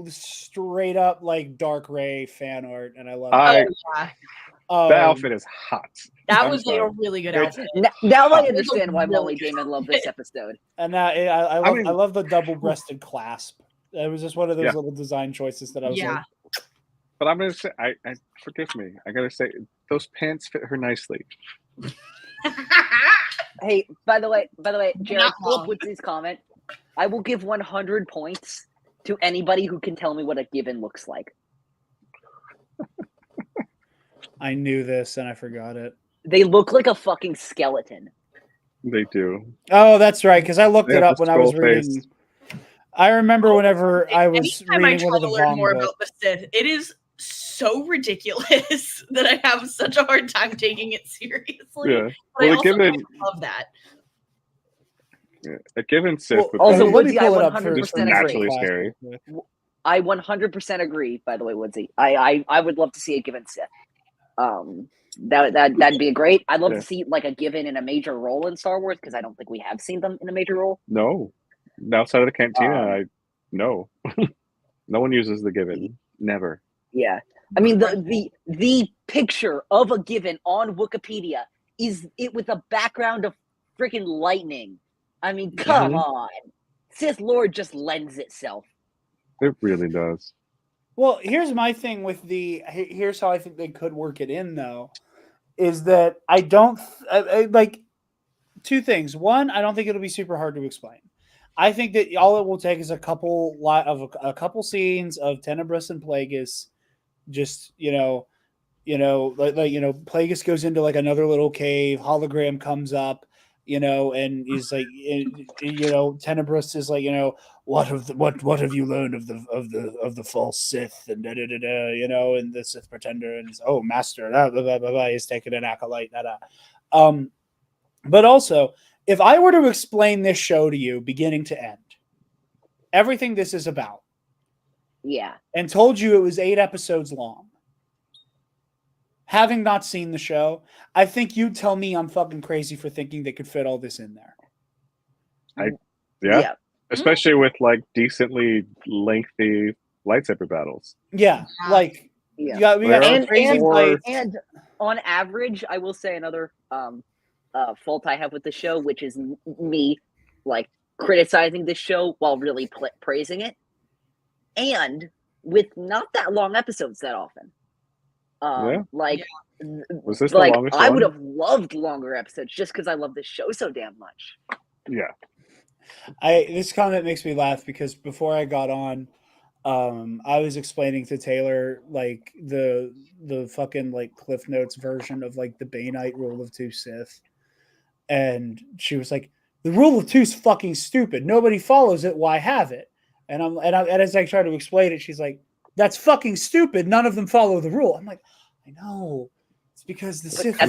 straight up like Dark Ray fan art, and I love it. That outfit is hot. That was a really good outfit. Now I understand why Molly Damon loved this episode. And I love the double-breasted clasp. It was just one of those little design choices that I was like. But I'm gonna say, I forgive me. I gotta say, those pants fit her nicely. Hey, by the way, Jarod, Philip Woodsley's comment. I will give 100 points to anybody who can tell me what a gibbon looks like. I knew this and I forgot it. They look like a fucking skeleton. They do. Oh, that's right, because I looked it up when I was reading. I remember whenever I was reading one of the learn more about the Sith, it is so ridiculous that I have such a hard time taking it seriously. Yeah. But I also love that. Yeah. A given Sith would also, be Woodsy, I 100% naturally scary. I 100% agree. By the way, Woodsy, I would love to see a given Sith. That'd be great. I'd love to see like a given in a major role in Star Wars because I don't think we have seen them in a major role. No, outside of the cantina, no. No one uses the given. Never. Yeah, I mean the picture of a given on Wikipedia is it with a background of freaking lightning. I mean, come on, Sith Lord just lends itself. It really does. Well, here's my thing with here's how I think they could work it in, though, is that I don't like two things. One, I don't think it'll be super hard to explain. I think that all it will take is a couple scenes of Tenebris and Plagueis, just Plagueis goes into like another little cave, hologram comes up, and he's like, Tenebris is like, what have you learned of the false Sith and and the Sith pretender, and master, blah, blah, blah, blah, he's taking an acolyte, but also, if I were to explain this show to you beginning to end, everything this is about, and told you it was 8 episodes long, having not seen the show, I think you'd tell me I'm fucking crazy for thinking they could fit all this in there. Yeah. Especially with like decently lengthy lightsaber battles. Yeah, like we got crazy and on average, I will say another fault I have with the show, which is me like criticizing this show while really praising it, and with not that long episodes that often. Was this the longest I one? would have loved longer episodes just because I love this show so damn much. Yeah. This comment makes me laugh because before I got on, I was explaining to Taylor like the fucking like Cliff Notes version of like the Bainite Rule of 2 Sith, and she was like, "The Rule of 2 is fucking stupid. Nobody follows it. Why have it?" And as I try to explain it, she's like, "That's fucking stupid. None of them follow the rule." I'm like, I know. It's because the Sith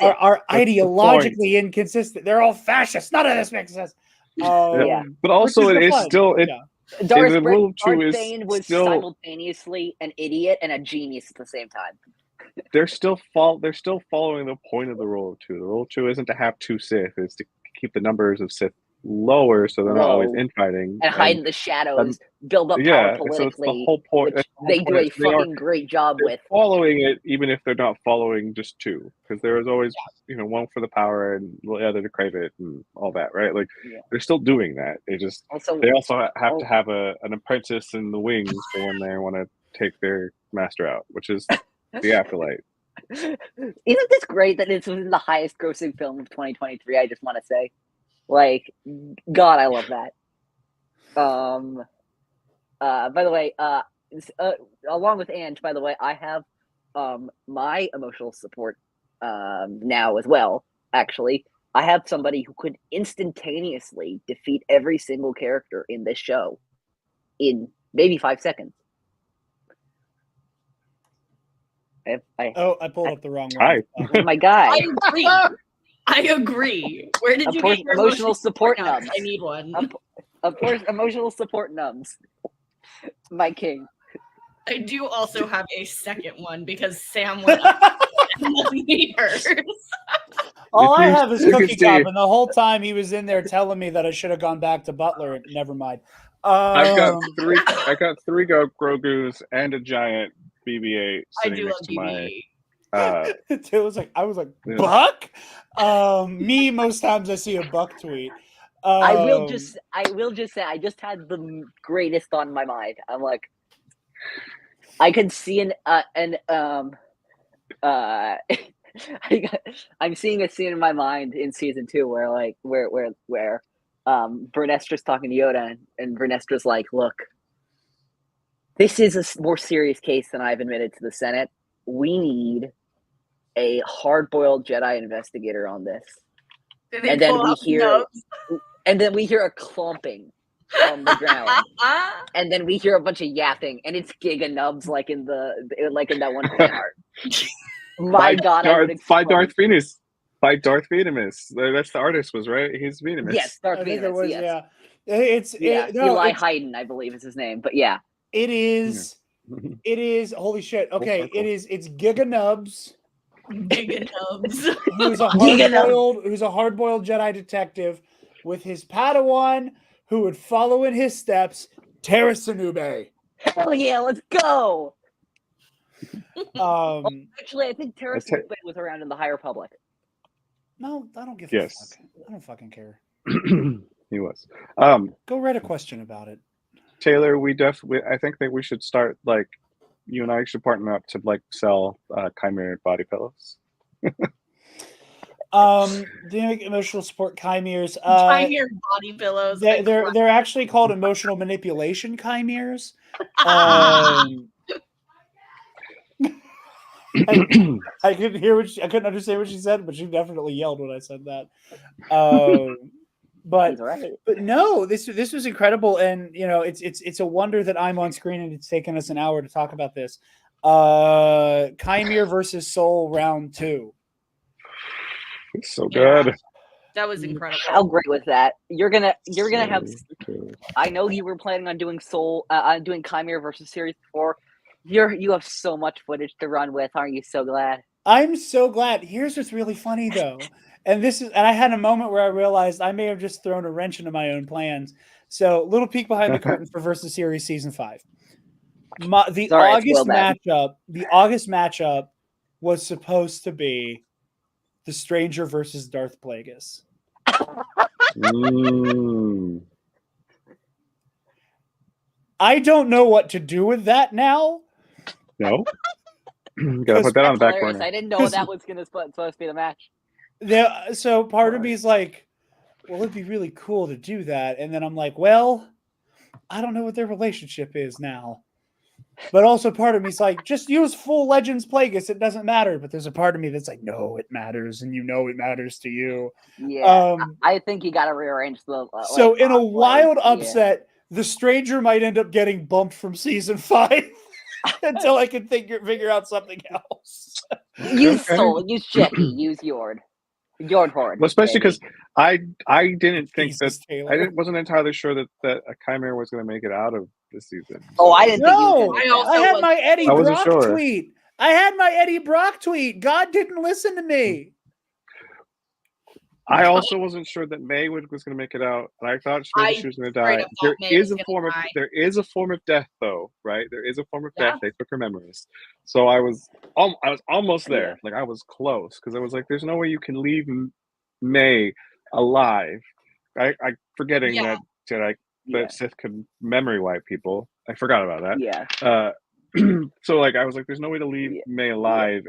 are ideologically inconsistent. They're all fascists. None of this makes sense. But also, it is still Darth Bane was simultaneously an idiot and a genius at the same time. They're still following the point of the Rule of 2. The Rule of 2 isn't to have 2 Sith; it's to keep the numbers of Sith lower, so they're not always infighting and hide in the shadows, build up power politically. So it's the whole point. Which they do a fucking great job with following it, even if they're not following just 2, because there is always one for the power and the other to crave it and all that, right? Like they're still doing that. They also have to have an apprentice in the wings for when they want to take their master out, which is the Acolyte. Isn't this great that it's the highest grossing film of 2023? I just want to say. Like, God, I love that. By the way, along with Ange, by the way, I have my emotional support now as well. Actually, I have somebody who could instantaneously defeat every single character in this show in maybe 5 seconds. I pulled up the wrong one. My guy. I agree. Where did you get your emotional support nubs? I need one. Of course, emotional support nubs. My king. I do also have a second one because Sam went up and me hers. All I have is Cookie Cup, and the whole time he was in there telling me that I should have gone back to Butler. Never mind. I've got 3. I got 3 Grogu's and a giant BB-8 sitting next to my. It was like I was like Buck. Me most times I see a Buck tweet. I will just say I just had the greatest thought in my mind. I'm like, I could see I'm seeing a scene in my mind in season 2 where Vernestra's talking to Yoda and Vernestra's like, look, this is a more serious case than I've admitted to the Senate. We need a hard-boiled Jedi investigator on this. And then we hear a clumping on the ground. And then we hear a bunch of yapping, and it's Giga Nubs like in that one fan art. My God, by Darth Venus. By Darth Venemus. That's the artist was, right? He's Venemus. Yes, Darth Venemus. Yeah. Eli Hayden, I believe is his name. But yeah. It is. It is. Holy shit. Okay, it's Giga Nubs. Giga Nubs. Who's a hard-boiled Jedi detective with his Padawan who would follow in his steps, Terra Sinube. Hell yeah, let's go. Actually, I think Terra Sinube was around in the High Republic. No, I don't give a fuck. I don't fucking care. He was. Go write a question about it. Taylor, I think that we should start, like, you and I should partner up to, like, sell Chimera body pillows. The emotional support chimeras. Chimera body pillows. They're actually called emotional manipulation chimeras. I couldn't hear I couldn't understand what she said, but she definitely yelled when I said that. But no, this was incredible, and you know, it's a wonder that I'm on screen and it's taken us an hour to talk about this. Chimera versus Soul round 2. It's so good. That was incredible. How great was that? You're gonna have. I know you were planning on doing doing Chimera versus Series 4. You have so much footage to run with. Aren't you so glad? I'm so glad. Here's what's really funny though. And I had a moment where I realized I may have just thrown a wrench into my own plans. So, little peek behind the curtain for Versus Series Season 5. The August matchup was supposed to be The Stranger versus Darth Plagueis. I don't know what to do with that now. No? Gotta put that on the back burner. I didn't know that was supposed to be the match. So part of me is like, well, it'd be really cool to do that. And then I'm like, well, I don't know what their relationship is now. But also part of me is like, just use full Legends Plagueis. It doesn't matter. But there's a part of me that's like, no, it matters. And you know it matters to you. Yeah, I think you got to rearrange the... so in a wild upset, The Stranger might end up getting bumped from Season 5 until I can figure out something else. Use Soul, use Jackie, use Yord. Horde. Well, especially because I didn't think I wasn't entirely sure that a Chimera was going to make it out of this season. Oh, I didn't think I had my Eddie Brock tweet. I had my Eddie Brock tweet. God didn't listen to me. I also wasn't sure that May was going to make it out, and I thought she was going to die. There is a form of death, though, right? There is a form of death. They took her memories, so I was almost there. Like I was close because I was like, "There's no way you can leave May alive." I forgetting that Jedi that Sith could memory wipe people. I forgot about that. Yeah. So like I was like, "There's no way to leave May alive,"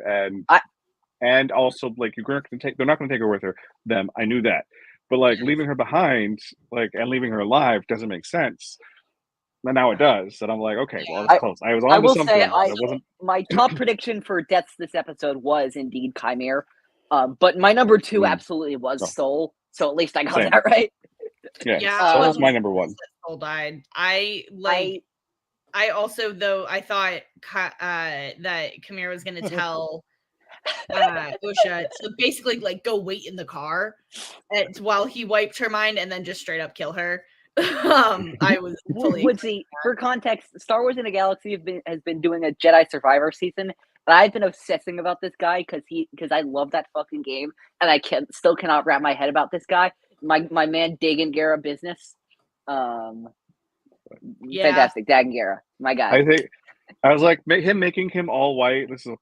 and also, like, they're not going to take her with them. I knew that. But, like, leaving her behind, like, and leaving her alive doesn't make sense. And now it does. And I'm like, okay, well, that's close. I was on to something. My top prediction for deaths this episode was indeed Chimera. But my number 2 absolutely was Soul. So at least I got that right. Yeah. Soul was my number 1. Soul died. I also, though, I thought that Chimera was going to tell... Usha to basically like go wait in the car while he wiped her mind and then just straight up kill her. I was fully for context, Star Wars in a Galaxy has been doing a Jedi Survivor season, and I've been obsessing about this guy because I love that fucking game, and I still cannot wrap my head about this guy. My man Dagan Gera business. Fantastic, Dagan Gera, my guy. I was like, making him all white. This is,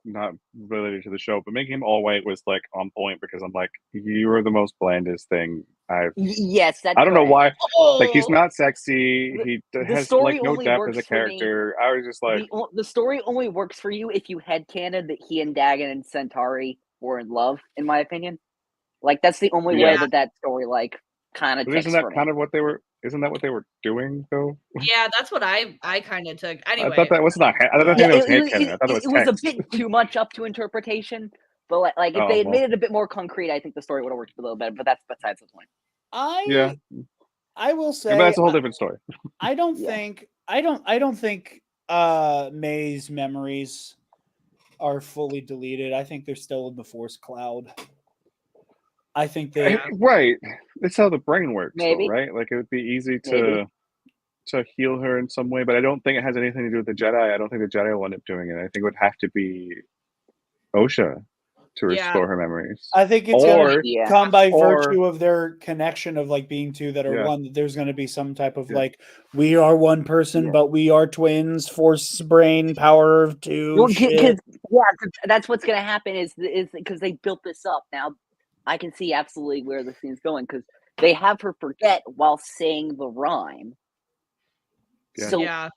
not related to the show, but making him all white was like on point because I'm like, you are the most blandest thing I've. Yes, that's. I don't know why. Like, he's not sexy. He has like no depth as a character. I was just like, the story only works for you if you headcanon that he and Dagan and Centauri were in love. In my opinion, like that's the only way that story like kind of. Isn't that kind of what they were? Isn't that what they were doing though? Yeah, that's what I kind of took. Anyway, I thought that was not. I don't think it was headcanon. I thought it was a bit too much up to interpretation. But like if they had made it a bit more concrete, I think the story would have worked a little better. But that's besides the point. I will say, but that's a whole different story. I don't think May's memories are fully deleted. I think they're still in the Force cloud. I think they right. That's how the brain works, though, right? Like it would be easy to to heal her in some way, but I don't think it has anything to do with the Jedi. I don't think the Jedi will end up doing it. I think it would have to be Osha to restore her memories. I think it's going to come by virtue of their connection of like being two that are one. That there's going to be some type of like, we are one person, but we are twins. Force, brain, power of two. Well, because that's what's going to happen is because they built this up. Now, I can see absolutely where the scene's going because they have her forget while saying the rhyme. Yeah.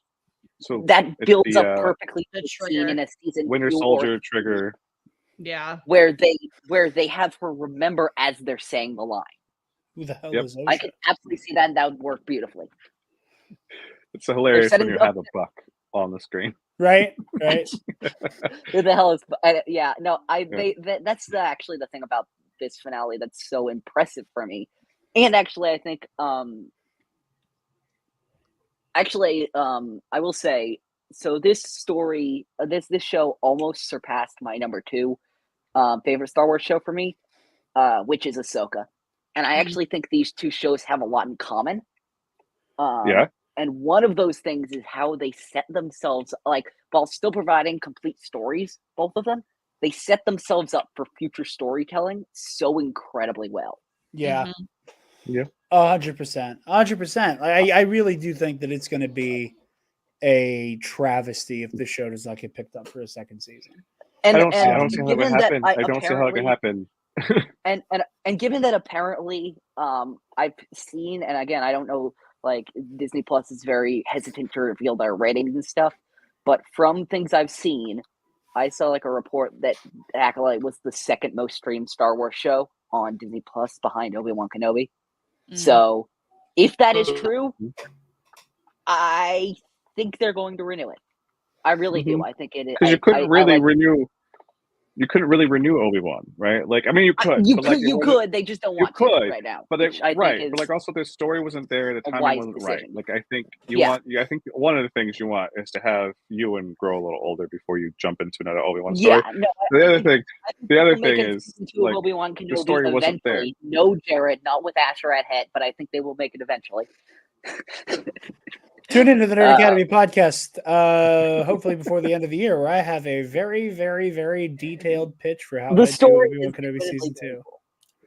So that builds up perfectly the scene in a season Winter 2 Soldier trigger. Yeah. Where they have her remember as they're saying the line. Who the hell is Osha? I can absolutely see that, and that would work beautifully. It's so hilarious when you have a buck on the screen. Right. Who the hell is? That's actually the thing about this finale that's so impressive for me. And actually, I think, I will say, so this story, this show almost surpassed my number 2 favorite Star Wars show for me, which is Ahsoka. And I actually think these two shows have a lot in common. And one of those things is how they set themselves, like, while still providing complete stories, both of them, they set themselves up for future storytelling so incredibly well. Yeah. Yeah. 100%. 100%. I really do think that it's going to be a travesty if this show does not get picked up for a second season. I don't see how it would happen. I don't see how it could happen. and given that apparently I've seen, and again, I don't know, like Disney Plus is very hesitant to reveal their ratings and stuff, but from things I've seen, I saw like a report that Acolyte was the second most streamed Star Wars show on Disney Plus behind Obi-Wan Kenobi. So if that is true, I think they're going to renew it. I really do. I think it is. Because you couldn't really renew. You couldn't really renew Obi-Wan, right? Like, I mean, you could. You could. They just don't want to right now. But but like also the story wasn't there. The timing wasn't right. Like, I think I think one of the things you want is to have Ewan grow a little older before you jump into another Obi-Wan story. Yeah. No, the other thing is like Obi-Wan Kenobi the story wasn't there. No, Jarod, not with Asher at head, but I think they will make it eventually. Tune into the Nerd Academy podcast, hopefully before the end of the year, where I have a very, very, very detailed pitch for how the story Obi-Wan Kenobi season 2.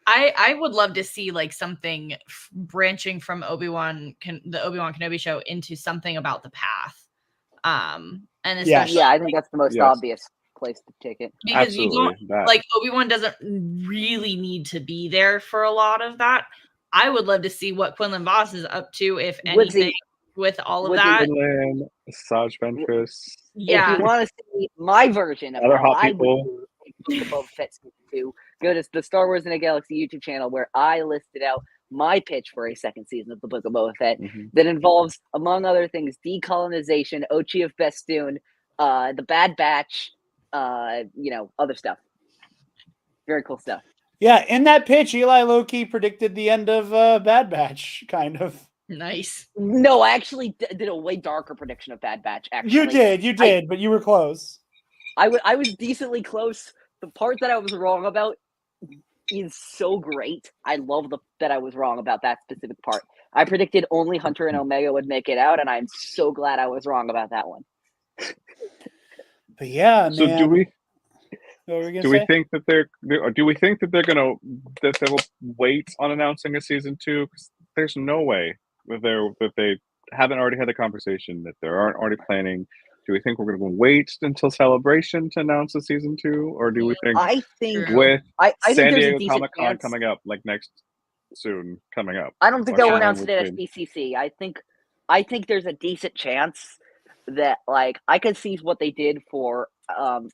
I would love to see like something branching from the Obi-Wan Kenobi show into something about the path. And especially, I think that's the most obvious place to take it. Because you don't like Obi-Wan doesn't really need to be there for a lot of that. I would love to see what Quinlan Vos is up to, if anything. With all of that, Saj Ventress. Yeah, if you want to see my version of how I would do Boba Fett season 2, go to the Star Wars in a Galaxy YouTube channel where I listed out my pitch for a second season of the Book of Boba Fett that involves, among other things, decolonization, Ochi of Bestoon, the Bad Batch, other stuff. Very cool stuff. Yeah, in that pitch, Eli Loki predicted the end of Bad Batch, kind of. Nice. No, I actually did a way darker prediction of Bad Batch. Actually, you did, but you were close. I was decently close. The part that I was wrong about is so great. I love that I was wrong about that specific part. I predicted only Hunter and Omega would make it out, and I'm so glad I was wrong about that one. But yeah, so man. do we think that they will wait on announcing a season 2? Because there's no way that they haven't already had the conversation, that they aren't already planning. Do we think we're going to wait until Celebration to announce a season 2, or do we think? I think with San Diego Comic-Con coming up, like coming up. I don't think they'll announce it at SBCC. I think there's a decent chance that, like, I could see what they did for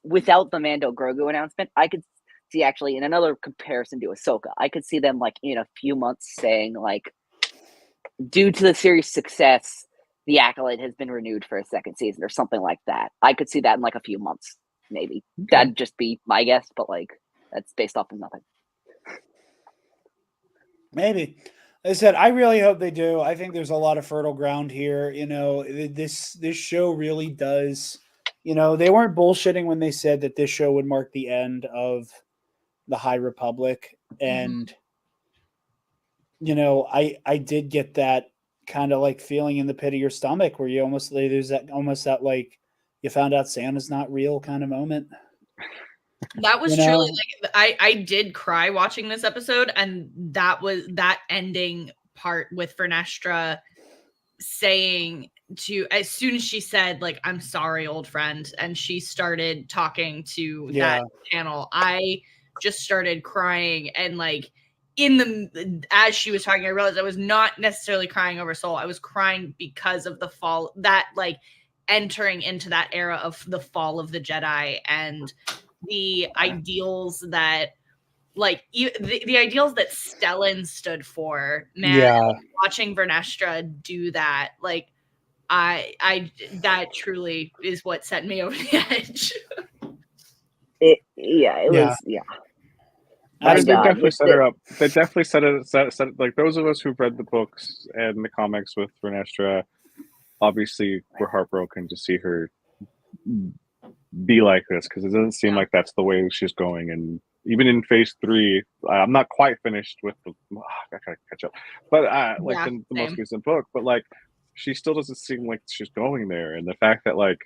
without the Mando Grogu announcement. I could see actually in another comparison to Ahsoka, I could see them like in a few months saying like, due to the series' success, the Acolyte has been renewed for a second season or something like that. I could see that in like a few months, maybe. Okay. That'd just be my guess, but like that's based off of nothing. Maybe. As I said, I really hope they do. I think there's a lot of fertile ground here. This show really does. They weren't bullshitting when they said that this show would mark the end of the High Republic. And, I did get that kind of like feeling in the pit of your stomach where you almost there's that like you found out Santa's not real kind of moment. That was truly like I did cry watching this episode, and that was that ending part with Vernestra saying to, as soon as she said like, I'm sorry, old friend, and she started talking to that panel, I just started crying. And like as she was talking, I realized I was not necessarily crying over Soul. I was crying because of the fall, that like entering into that era of the fall of the Jedi and the ideals that like the ideals that Stellan stood for, man. Watching Vernestra do that, like I that truly is what set me over the edge. It was. They definitely set her up. They definitely set it like those of us who've read the books and the comics with Vernestra, obviously we're heartbroken to see her be like this, because it doesn't seem like that's the way she's going. And even in phase 3, I'm not quite finished with the I gotta catch up, but like the most recent book, but like she still doesn't seem like she's going there. And the fact that like,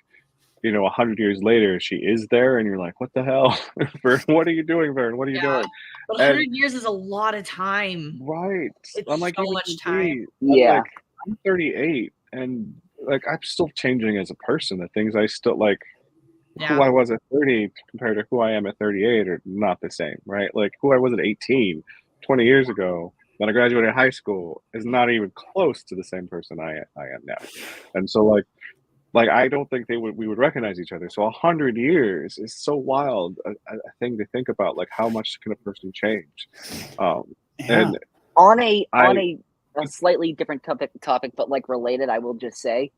you know, 100 years later she is there, and you're like, what the hell? Vern, what are you doing, Vern? What are you doing? But 100 years is a lot of time, right? It's I'm like, so much time. Like, I'm 38, and like I'm still changing as a person. The things I still like, who I was at 30 compared to who I am at 38 are not the same, right? Like who I was at 18 20 years ago when I graduated high school is not even close to the same person I am now. And so like I don't think we would recognize each other. So 100 years is so wild a thing to think about, like how much can a person change. And on a slightly different topic, but like related, I will just say,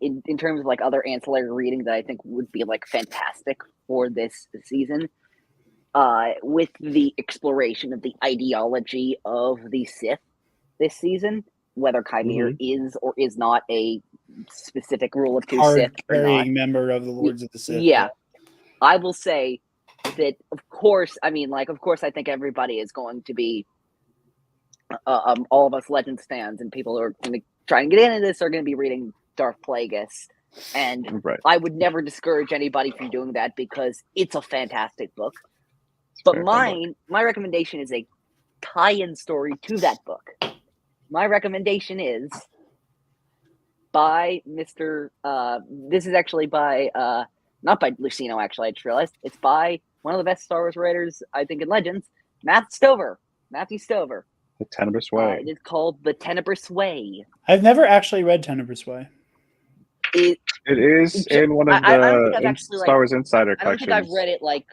in terms of like other ancillary reading that I think would be like fantastic for this season, with the exploration of the ideology of the Sith this season, whether Chimere is or is not a specific rule of 2 Sith carrying member of the Lords of the Sith. I will say that of course I think everybody is going to be all of us Legends fans and people who are going to try and get into this are going to be reading Darth Plagueis, and I would never discourage anybody from doing that because it's a fantastic book. But my recommendation is a tie-in story to that book. My recommendation is by Mr. This is actually by not by Lucino. Actually, I just realized it's by one of the best Star Wars writers I think in Legends, Matthew Stover. The Tenebrous Way. It is called The Tenebrous Way. I've never actually read Tenebrous Way. It is in one of the Star Wars Insider collections. I don't think I've read it like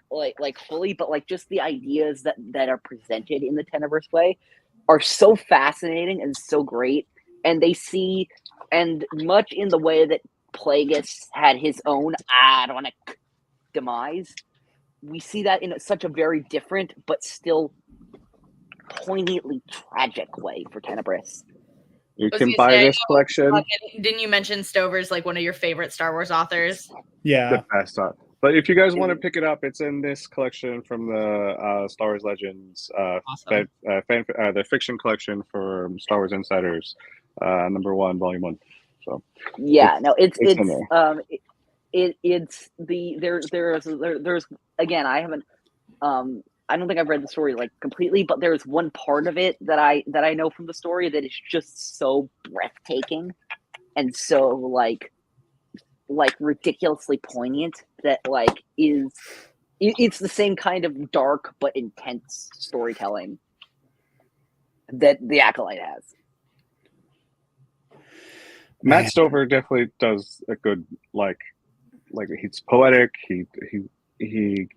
fully, but like just the ideas that are presented in The Tenebrous Way are so fascinating and so great, and they see, and much in the way that Plagueis had his own ironic demise, we see that in such a very different but still poignantly tragic way for Tenebrous. You can buy this collection. Didn't you mention Stover's like one of your favorite Star Wars authors? Yeah. The best author. But if you guys want to pick it up, it's in this collection from the Star Wars Legends, the fiction collection for Star Wars Insiders, number 1, volume 1. So there's again, I haven't I don't think I've read the story like completely, but there's one part of it that I know from the story that is just so breathtaking and so like ridiculously poignant that like it's the same kind of dark but intense storytelling that the Acolyte has. Matt Stover definitely does a good like he's poetic. He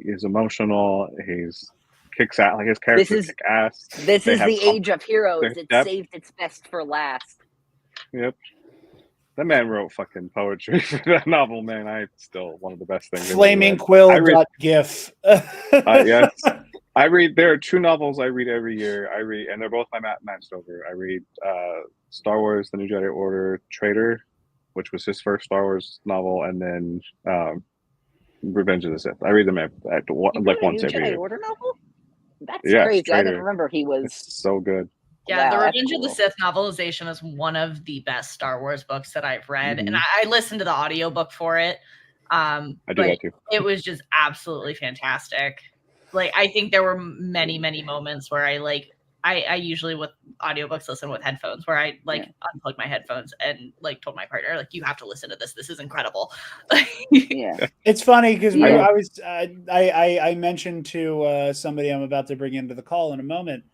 is emotional. He's kicks out like his character kick ass. This is the age of heroes. It saved its best for last. Yep. That man wrote fucking poetry for that novel, man. It's still one of the best things. Flamingquill.gif. Yes. I read, there are 2 novels I read every year. And they're both by Matt Stover. I read Star Wars, The New Jedi Order, Traitor, which was his first Star Wars novel, and then Revenge of the Sith. I read them once every year. Order novel? That's crazy. Traitor. I didn't remember he was. It's so good. Yeah, Wow, the that's Revenge of the cool. Sith novelization is one of the best Star Wars books that I've read, and Mm-hmm. I listened to the audiobook for it. I do But that too. it was just absolutely fantastic. Like, I think there were many, many moments where I usually with audiobooks listen with headphones, where I unplugged my headphones and told my partner, like, you have to listen to this. This is incredible. Yeah. It's funny because Yeah. I mentioned to somebody I'm about to bring into the call in a moment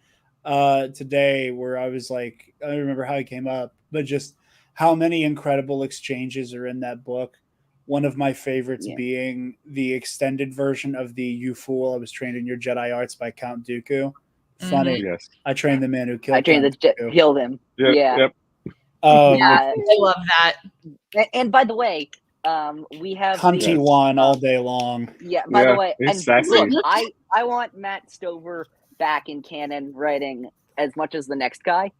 today, where I was like, I don't remember how it came up, but just how many incredible exchanges are in that book. One of my favorites Yeah. being the extended version of the "You Fool, I Was Trained in Your Jedi Arts" by Count Dooku. Funny. Yes. I trained the man who killed I trained Count the Dooku. killed him. Yep, Yeah. yep. I love that. And by the way, we have Cunty the one all day long. yeah. By the way, it's and sassy. look, I want Matt Stover back in canon writing as much as the next guy,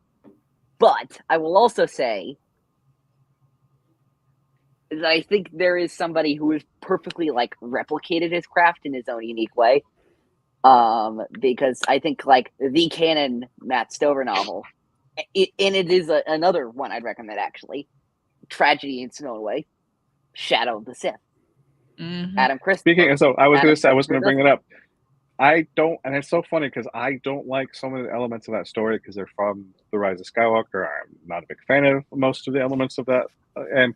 but I will also say that I think there is somebody who has perfectly replicated his craft in his own unique way. Because I think the canon Matt Stover novel, and it is another one I'd recommend actually, tragedy in its own way, Shadow of the Sith. Adam Christopher. So I was going to say, I was Christopher going to bring it up. I don't, and it's so funny because I don't like some of the elements of that story because they're from The Rise of Skywalker. I'm not a big fan of most of the elements of that, and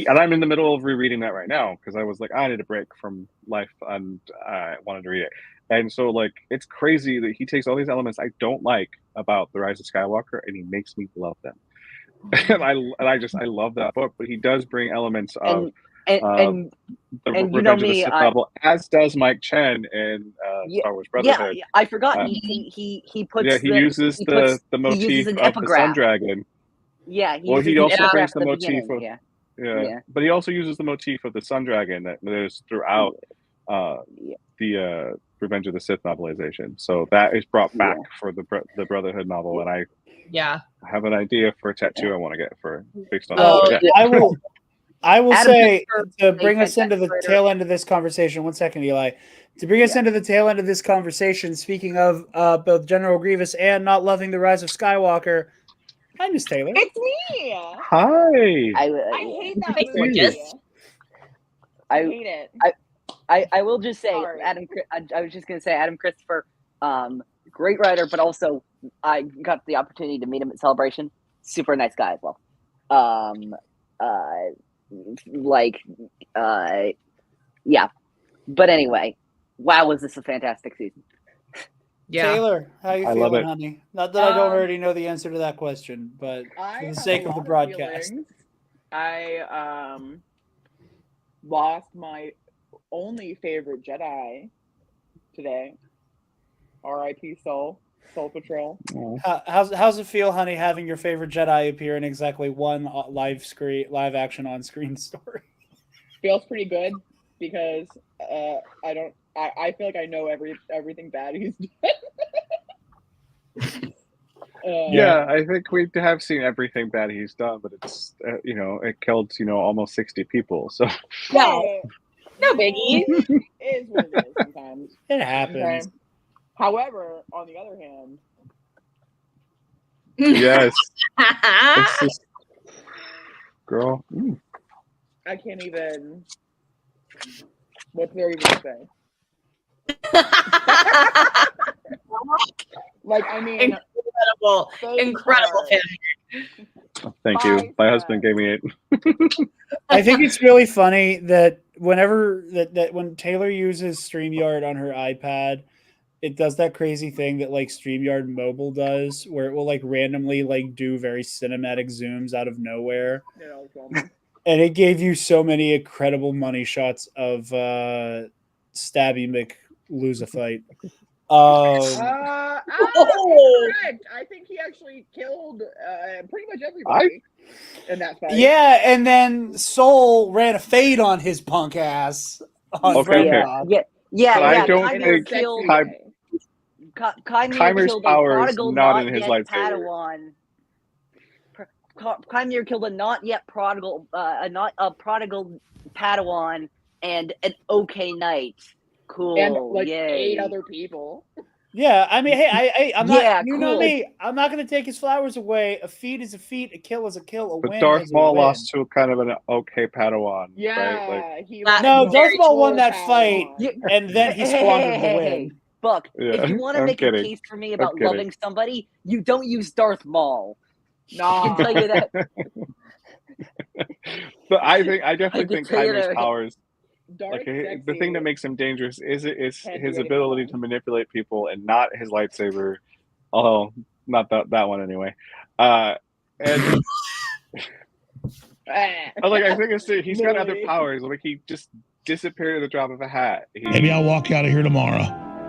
I'm in the middle of rereading that right now because I was like, I need a break from life and I wanted to read it, and so it's crazy that he takes all these elements I don't like about The Rise of Skywalker and he makes me love them, and I love that book, but he does bring elements of. And the you Revenge know of the me, Sith novel, as does Mike Chen in Star Wars Brotherhood. Yeah, I forgot he puts he uses the motif an of the Sun epigraph. Dragon. Yeah, he also brings the at motif of yeah. but he also uses the motif of the Sun Dragon that is throughout the Revenge of the Sith novelization. So that is brought back for the Brotherhood novel, and I have an idea for a tattoo I want to get based on that. I will Adam say, Christopher, to bring us into the tail end of this conversation, 1 second, Eli. To bring us into the tail end of this conversation, speaking of both General Grievous and not loving The Rise of Skywalker, hi, Miss Taylor. It's me. Hi. I hate that movie. I hate it. I will just say, Sorry. I was just going to say, Adam Christopher, great writer, but also I got the opportunity to meet him at Celebration. Super nice guy as well. Yeah. But anyway, wow, was this a fantastic season? Yeah. Taylor, how you I love feeling, it. honey? Not that I don't already know the answer to that question, but for the sake of the broadcast. I lost my only favorite Jedi today. R.I.P. Soul Patrol. How's it feel, honey, having your favorite Jedi appear in exactly one live action on screen story? Feels pretty good because I feel like I know everything bad he's done. Yeah, I think we have seen everything bad he's done, but it's it killed almost 60 people. So no biggie. It is what it is sometimes. It happens. Okay? However, on the other hand, yes, it's just, girl. I can't even. What's there even to say? I mean, incredible fan. Thank you. My husband gave me it. I think it's really funny that when Taylor uses StreamYard on her iPad, it does that crazy thing that StreamYard Mobile does, where it will randomly do very cinematic zooms out of nowhere. And it gave you so many incredible money shots of Stabby McLose a fight. correct. I think he actually killed pretty much everybody in that fight. Yeah, and then Soul ran a fade on his punk ass. Yeah. I don't think Kymer's power is not in his lightsaber. Kymer killed a not yet prodigal, prodigal Padawan and an okay knight. Cool. And yay. 8 other people. Yeah, I mean, hey, I'm not. Yeah, You know me. I'm not going to take his flowers away. A feat is a feat. A kill is a kill. A But win Darth is a Maul win. lost to kind of an okay Padawan, Yeah, right? Like, he no, Darth very Maul won poor that fight, Padawan. and then he squandered the win. Buck, yeah, if you want to I'm make kidding. a case for me I'm about kidding. loving somebody, you don't use Darth Maul. Nah. I can tell you that. But I definitely think tell you Kymer's that- powers, Dark like the thing that makes him dangerous is his Can't do anything ability wrong. to manipulate people, and not his lightsaber. Although not that one anyway. And I think he's got other powers. Like, he just disappeared at the drop of a hat. Maybe I'll walk out of here tomorrow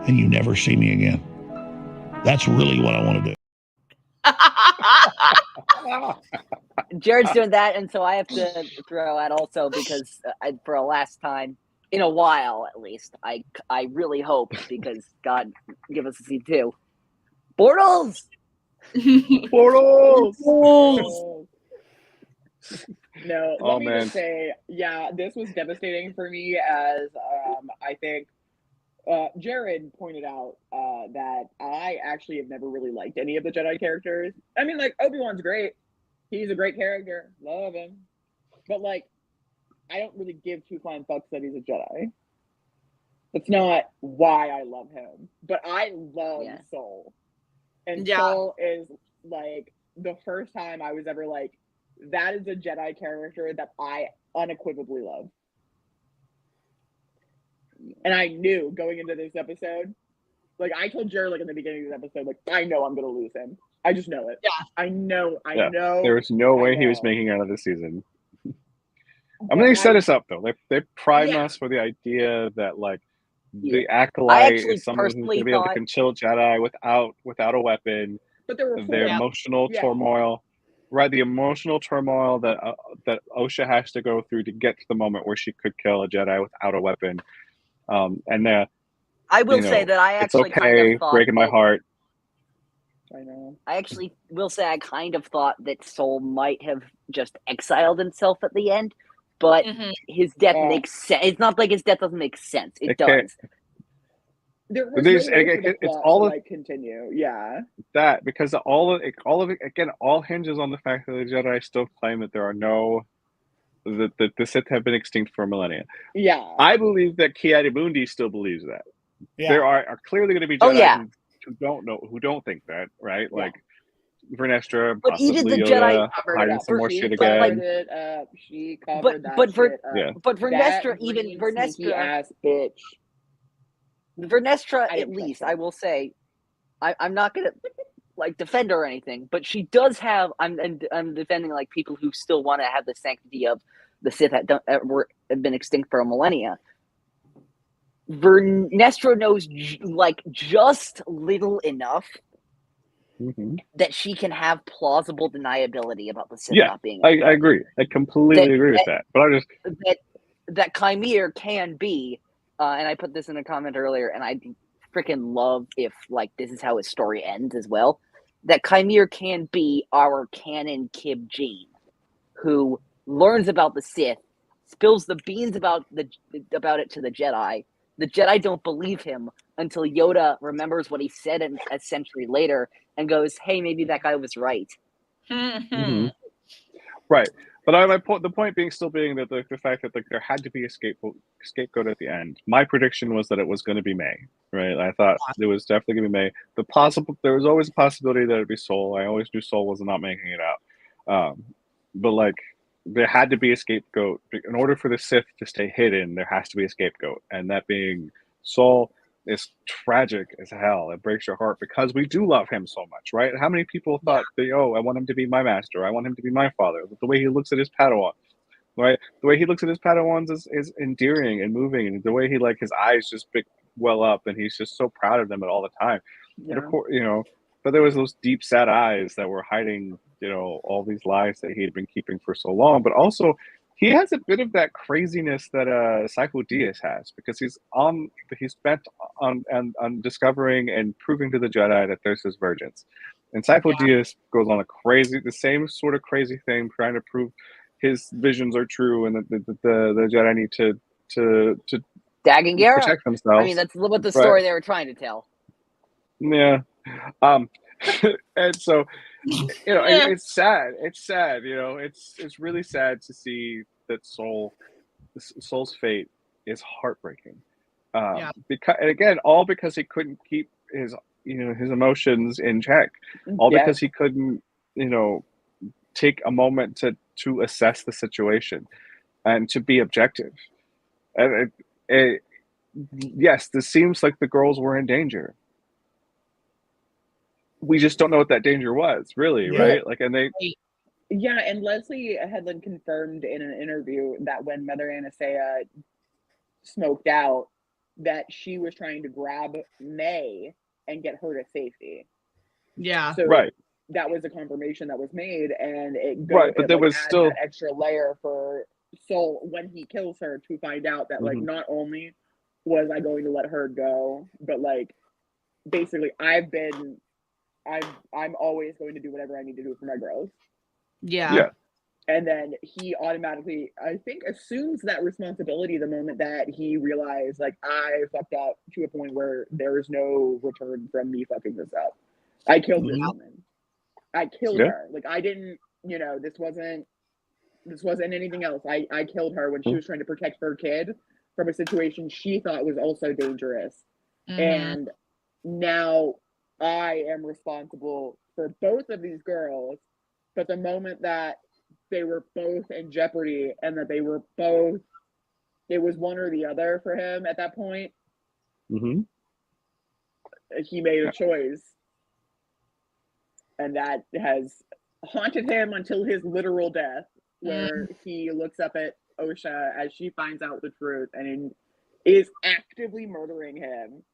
and you never see me again. That's really what I want to do. Jared's doing that, and so I have to throw out also because for a last time in a while, at least, I really hope, because God give us a C2. Bortles. Portals. No, Oh, let me man. just say, yeah, this was devastating for me, as I think Jarod pointed out that I actually have never really liked any of the Jedi characters. I mean, like, Obi-Wan's great. He's a great character. Love him. But, like, I don't really give two flying fucks that he's a Jedi. That's not why I love him. But I love Soul. And Soul is, like, the first time I was ever like, that is a Jedi character that I unequivocally love. And I knew going into this episode, like, I told Jared, like, in the beginning of this episode, like, I know I'm going to lose him. I just know it. Yeah. I know. There was no way he was making it out of this season. I mean, they set us up, though. They prime us for the idea that, like, the Acolyte is someone who's going to be able to control Jedi without a weapon. But there were the emotional turmoil, right? The emotional turmoil that Osha has to go through to get to the moment where she could kill a Jedi without a weapon. And I will say that I actually kind of thought breaking my heart. I know. I actually will say I kind of thought that Soul might have just exiled himself at the end, but his death makes sense. It's not like his death doesn't make sense. It does. There was no way for the plot to continue. Yeah. That, because all of it again, all hinges on the fact that the Jedi still claim that there are no the Sith have been extinct for millennia. Yeah. I believe that Ki-Adi-Mundi still believes that. Yeah. There are clearly going to be Jedi who don't think that, right? Like Vernestra, but possibly even the Yoda, Jedi hiding some more shit again. She covered that shit but Vernestra, sneaky Vernestra ass bitch. Vernestra, at least, I will say, I'm not gonna like defend her or anything, but she does have. I'm defending like people who still want to have the sanctity of the Sith that have been extinct for a millennia. Vernestra knows like just little enough that she can have plausible deniability about the Sith not being. I agree. I completely agree with that. But I just that Chimere can be, and I put this in a comment earlier, and I freaking love if like this is how his story ends as well. That Chimere can be our canon Kib Jean, who learns about the Sith, spills the beans about it to the Jedi. The Jedi don't believe him until Yoda remembers what he said a century later and goes, "Hey, maybe that guy was right." Right, but the point being that the fact that there had to be a scapegoat at the end. My prediction was that it was going to be May. Right, I thought it was definitely going to be May. There was always a possibility that it'd be Soul. I always knew Soul was not making it out. But like, there had to be a scapegoat in order for the Sith to stay hidden. There has to be a scapegoat, and that being Soul is tragic as hell. It breaks your heart because we do love him so much, right? How many people thought, I want him to be my master. I want him to be my father. The way he looks at his Padawan, right? The way he looks at his Padawans is endearing and moving, and the way he his eyes just well up, and he's just so proud of them all the time. And of course, but there was those deep, sad eyes that were hiding, all these lies that he had been keeping for so long. But also, he has a bit of that craziness that Psycho Diaz has, because he's bent on discovering and proving to the Jedi that there's his virgins. And Psycho Diaz goes on the same sort of crazy thing, trying to prove his visions are true and that the Jedi need to Dagan Gera protect themselves. I mean, that's what the story they were trying to tell. Yeah. And so, it's sad. It's sad. It's really sad to see that Soul's fate is heartbreaking. Because, and again, all because he couldn't keep his emotions in check, all because he couldn't take a moment to assess the situation and to be objective. And yes, this seems like the girls were in danger. We just don't know what that danger was, really, right? Like, and they. Yeah, and Leslie Headland confirmed in an interview that when Mother Anasea smoked out, that she was trying to grab May and get her to safety. Yeah. So right. That was a confirmation that was made, and but there was still that extra layer for Soul when he kills her to find out that like not only was I going to let her go, but like basically I'm always going to do whatever I need to do for my girls. Yeah. And then he automatically, I think, assumes that responsibility the moment that he realized, like, I fucked up to a point where there is no return from me fucking this up. I killed this woman. I killed her. Like, I didn't, this wasn't anything else. I killed her when she was trying to protect her kid from a situation she thought was also dangerous. And now I am responsible for both of these girls. But the moment that they were both in jeopardy and that they were both, it was one or the other for him at that point, he made a choice. And that has haunted him until his literal death, where he looks up at Osha as she finds out the truth and is actively murdering him.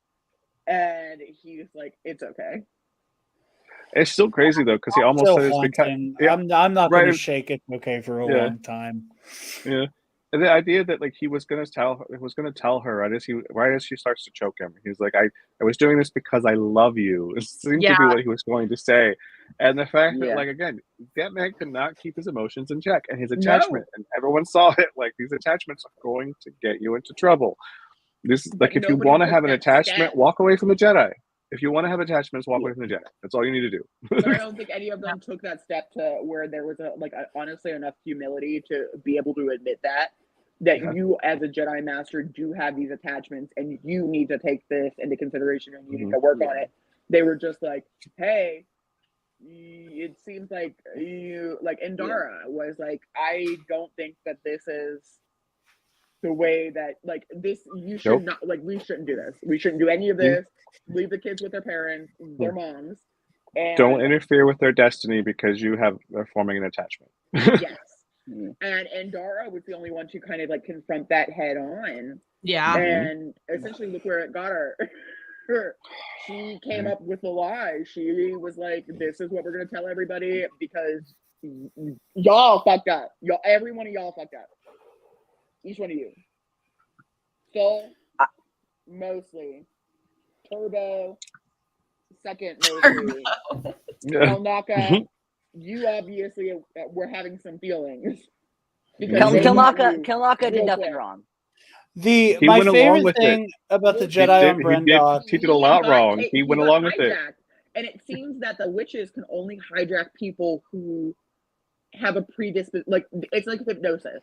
And he's like, it's okay. It's still crazy though, because he almost said it's because I'm not going to shake it okay for a long time. Yeah, and the idea that like he was going to tell her right as she starts to choke him, he's like, I was doing this because I love you. It seemed to be what he was going to say, and the fact that like again, that man could not keep his emotions in check, and his attachment, and everyone saw it. Like these attachments are going to get you into trouble. This like if you want to have an attachment, walk away from the Jedi. If you want to have attachments, walk away from the Jedi. That's all you need to do. But I don't think any of them took that step to where there was honestly enough humility to be able to admit that you as a Jedi Master do have these attachments and you need to take this into consideration and you need to work on it. They were just like, hey, it seems like you like Indara was like, I don't think that this is the way that like this you should not like we shouldn't do this. We shouldn't do any of this. Leave the kids with their parents, their moms. And don't interfere with their destiny because they're forming an attachment. Yes. And Indara was the only one to kind of like confront that head on. Yeah. And essentially look where it got her. She came up with the lie. She was like, this is what we're gonna tell everybody because y'all fucked up. Every one of y'all fucked up. Each one of you. So mostly. Turbo, second mostly. Kelnaka, you obviously were having some feelings. Kelnaka did nothing wrong. My favorite thing about the Jedi on Brendok, he did a lot wrong. He went along with it. And it seems that the witches can only hijack people who have a predisposition. Like it's like hypnosis,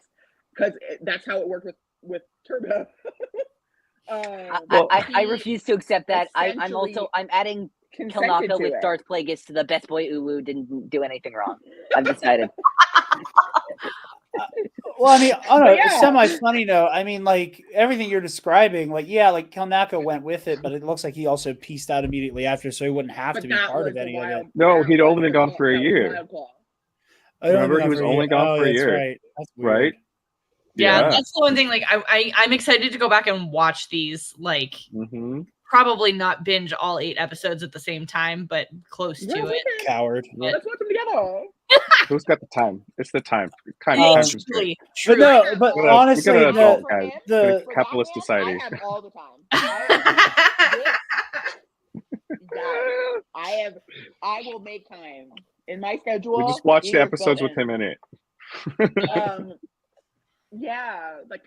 because that's how it worked with Turbo. I refuse to accept that. I'm adding Kelnaka with Darth Plagueis to the best boy Uwu didn't do anything wrong. I've decided. Well, I mean, on a semi-funny note, I mean, like everything you're describing, like Kelnaka went with it, but it looks like he also pieced out immediately after, so he wouldn't have to be part of any of it. No, he'd only been gone for a year. Remember, he was only gone for a year. Right. That's weird. Right? Yeah, that's the one thing. Like, I'm excited to go back and watch these. Like, probably not binge all 8 episodes at the same time, but close to it. Coward. Let's watch them together. Who's got the time? It's the time. Kind of time. But no, but honestly, the capitalist society. I have all the time. I will make time in my schedule. We just watch the episodes with him in it. Yeah, like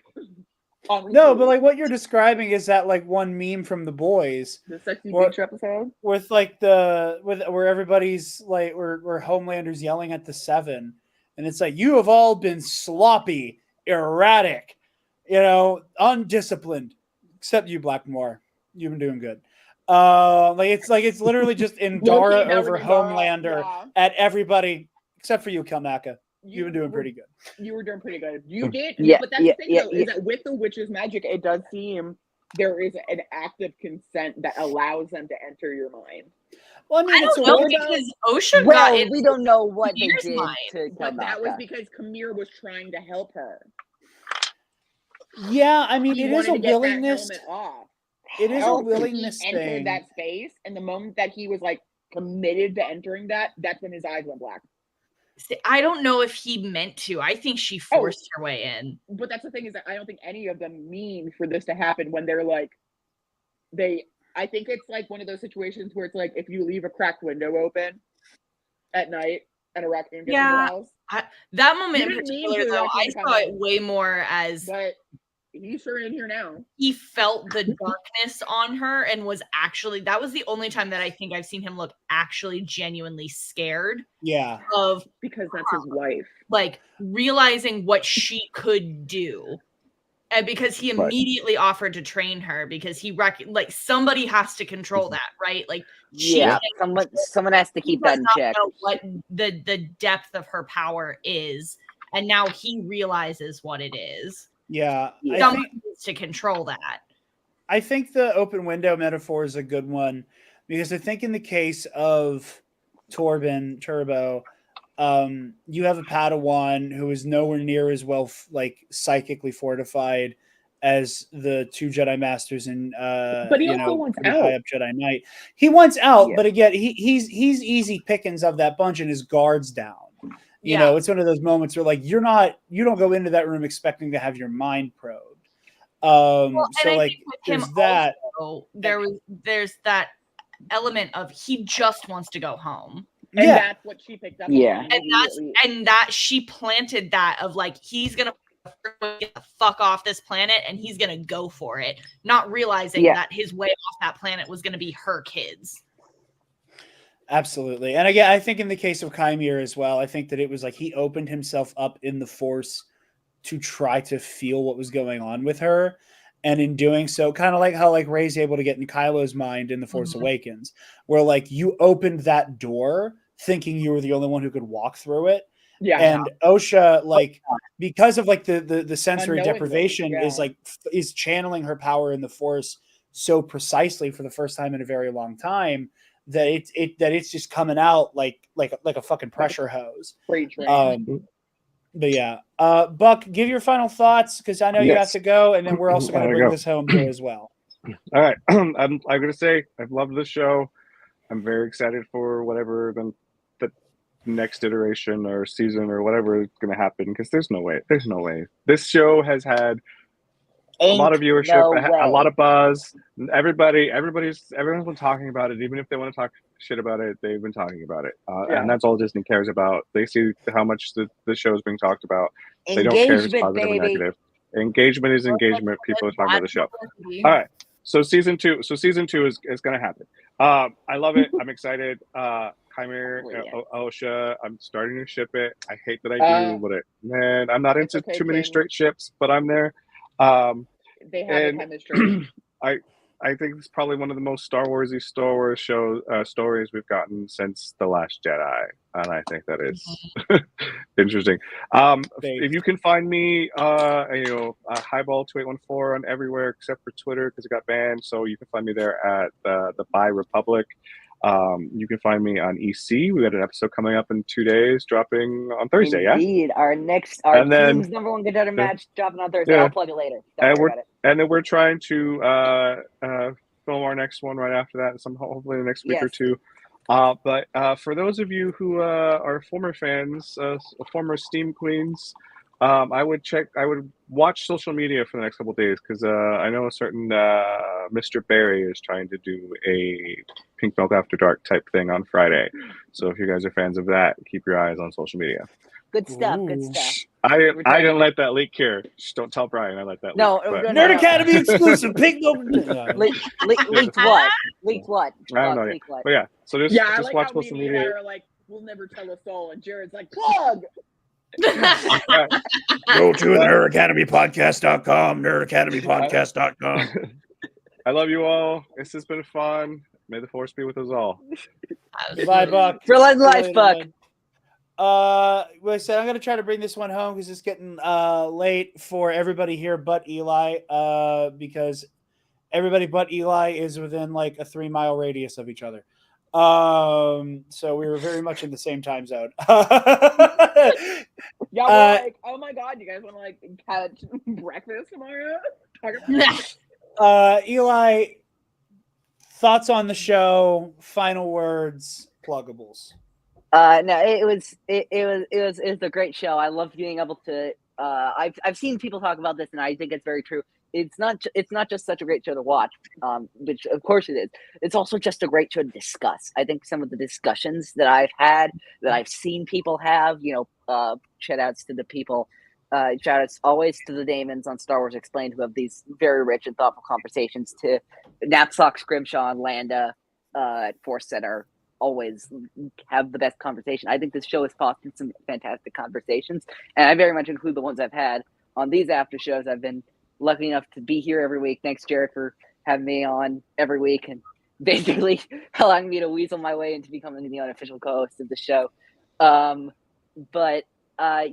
No, but like what you're describing is that like one meme from The Boys, the sexy Or- beach episode. with like where everybody's like where Homelander's yelling at the Seven, and it's like you have all been sloppy, erratic, undisciplined, except you, Blackmore. You've been doing good. It's literally just Indara Low-key, over Indara, Homelander yeah. at everybody except for you, Kelnaka. You've been doing pretty good. You were doing pretty good. You did, Yeah, but that's yeah, the thing yeah, though, yeah. is that with the witch's magic, it does seem there is an active consent that allows them to enter your mind. Well, I mean, I it's a don't know way because OSHA got Well, in we don't know what they Kamir's did mind, to But that was Kamaka. because Kamir was trying to help her. Yeah, I mean, He it is wanted a to get that willingness. helmet off. It is a Else, willingness he entered thing. that space, and the moment that he was like committed to entering that, that's when his eyes went black. See, I don't know if he meant to. I think she forced her way in. But that's the thing, is that I don't think any of them mean for this to happen when they're like, I think it's like one of those situations where it's like if you leave a cracked window open at night and a raccoon gets in your house. That moment You in didn't mean particular, for the though, I raccoon to come saw it in. way more as But he's sure in here now. he felt the darkness on her and was actually, that was the only time that I think I've seen him look actually genuinely scared. Yeah. Because that's his wife. Like realizing what she could do. And because he immediately offered to train her because he like somebody has to control that, right? Like someone has to keep that in check. Know what the depth of her power is, and now he realizes what it is. Yeah, Someone needs to control that. I think the open window metaphor is a good one because I think in the case of Turbo, you have a Padawan who is nowhere near as well psychically fortified as the two Jedi Masters in but he also wants out. High Up Jedi Knight. He wants out, but again, he's easy pickings of that bunch and his guards down. You know, it's one of those moments where like you don't go into that room expecting to have your mind probed. So like there's that. Also, there's that element of he just wants to go home. And that's what she picked up on. And that she planted that of like he's gonna get the fuck off this planet and he's gonna go for it, not realizing that his way off that planet was gonna be her kids. Absolutely. And again, I think in the case of Kymir as well, I think that it was like he opened himself up in the Force to try to feel what was going on with her. And in doing so, kind of like how like Rey's able to get in Kylo's mind in The Force Awakens, where like you opened that door thinking you were the only one who could walk through it. Yeah. And OSHA, like, because of like the sensory deprivation is channeling her power in the Force so precisely for the first time in a very long time that it's just coming out like a fucking pressure hose. But yeah, Buck, give your final thoughts because I know you have to go, and then we're also going to bring this home too as well. All right, I'm going to say I've loved this show. I'm very excited for whatever the next iteration or season or whatever is going to happen because there's no way. This show has had a lot of viewership, a lot of buzz. Everyone's been talking about it. Even if they want to talk shit about it, they've been talking about it. And that's all Disney cares about. They see how much the show is being talked about. They don't care if it's positive or negative. Engagement is engagement. People are talking about the show. All right. So season two is going to happen. I love it. I'm excited. Kymir, OSHA, I'm starting to ship it. I hate that I do, but I'm not into too many straight ships, but I'm there. They have a chemistry. I think it's probably one of the most Star Wars shows stories we've gotten since The Last Jedi, and I think that is interesting. If you can find me, Highball 2814 on everywhere except for Twitter because it got banned, so you can find me there at the Buy Republic. You can find me on EC. We got an episode coming up in 2 days, dropping on Thursday. Indeed. Our team's number one contender match dropping on Thursday. I'll plug it later. And then we're trying to film our next one right after that, hopefully the next week or two. But for those of you who are former fans, former Steam Queens, I would watch social media for the next couple of days because I know a certain Mr. Barry is trying to do a Pink Milk After Dark type thing on Friday. So if you guys are fans of that, keep your eyes on social media. Good stuff. I didn't let that leak here. Just don't tell Brian I let that No, leak. no, Nerd no. Academy exclusive. Pink Open. Leaked what? Leaked what? I don't know yet. Leaked what? But yeah, so I just like watch how me social and Eli media. are like, we'll never tell a soul, and Jared's like, plug. Go to nerdacademypodcast.com, nerdacademypodcast.com. I love you all. This has been fun. May the force be with us all. Bye, Buck. For life, Buck. Like I said, I'm gonna try to bring this one home because it's getting late for everybody here but Eli. Because everybody but Eli is within like a 3-mile radius of each other. So we were very much in the same time zone. Yeah, we're like, oh my god, you guys want to like catch breakfast tomorrow? Eli, thoughts on the show? Final words, pluggables. No, it was a great show. I loved being able to. I've seen people talk about this, and I think it's very true. It's not just such a great show to watch, which of course it is. It's also just a great show to discuss. I think some of the discussions that I've had, that I've seen people have, shout outs to the people, shout outs always to the Damons on Star Wars Explained, who have these very rich and thoughtful conversations, to Knapsack, Scrimshaw, and Landa at Force Center. Always have the best conversation. I think this show has fostered some fantastic conversations, and I very much include the ones I've had on these after shows. I've been lucky enough to be here every week. Thanks, Jarod, for having me on every week and basically allowing me to weasel my way into becoming the unofficial co-host of the show. Should I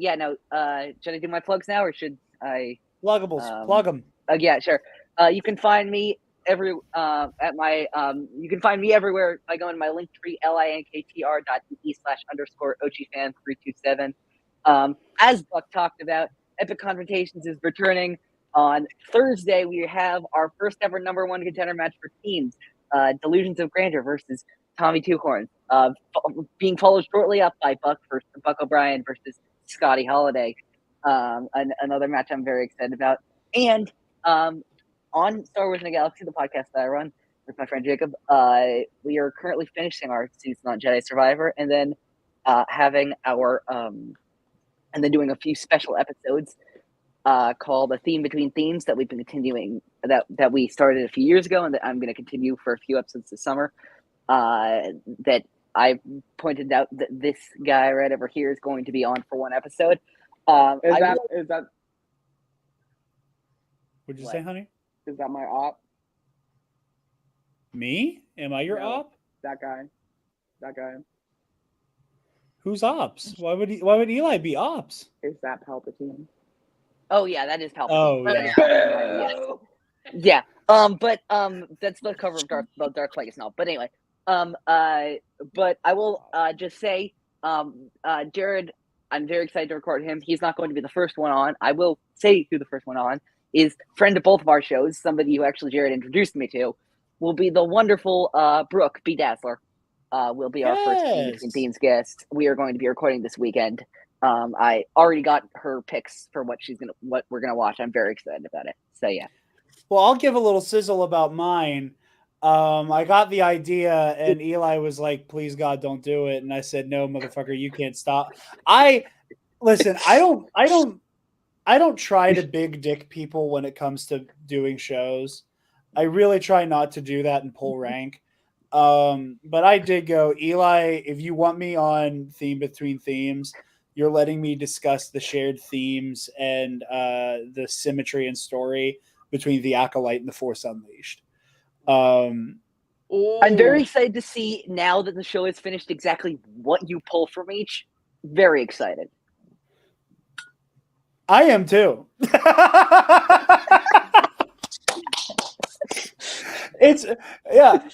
do my plugs now, or should I? Pluggables, plug them. Yeah, sure. You can find me you can find me everywhere by going to my link tree, linktr.ee/_OGFan327. As Buck talked about, Epic Confrontations is returning on Thursday. We have our first ever number one contender match for teams, Delusions of Grandeur versus Tommy Two Horns, being followed shortly up by Buck O'Brien versus Scotty Holiday. Another match I'm very excited about. And on Star Wars in the Galaxy, the podcast that I run with my friend Jacob, we are currently finishing our season on Jedi Survivor, and then doing a few special episodes called A Theme Between Themes that we've been continuing, that we started a few years ago, and that I'm going to continue for a few episodes this summer. That I pointed out that this guy right over here is going to be on for one episode. Is that What'd you say, honey? Is that my op? Me? Am I your op? That guy. Who's ops? Why would Eli be ops? Is that Palpatine? Oh yeah, that is Palpatine. Oh yeah. But that's the cover of Dark Plagueis now. But anyway, but I will just say, Jarod, I'm very excited to record him. He's not going to be the first one on. I will say who the first one on is. Friend of both of our shows, somebody who actually Jarod introduced me to, will be the wonderful Brooke B. Dazzler. Will be our first Theme Between Themes guest. We are going to be recording this weekend. I already got her picks for what we're gonna watch. I'm very excited about it. So yeah. Well, I'll give a little sizzle about mine. I got the idea, and Eli was like, "Please God, don't do it." And I said, "No, motherfucker, you can't stop." Listen. I don't try to big dick people when it comes to doing shows. I really try not to do that and pull rank. But I did go, Eli, if you want me on Theme Between Themes, you're letting me discuss the shared themes and the symmetry and story between the Acolyte and the Force Unleashed. I'm very excited to see, now that the show is finished, exactly what you pull from each. Very excited. I am too.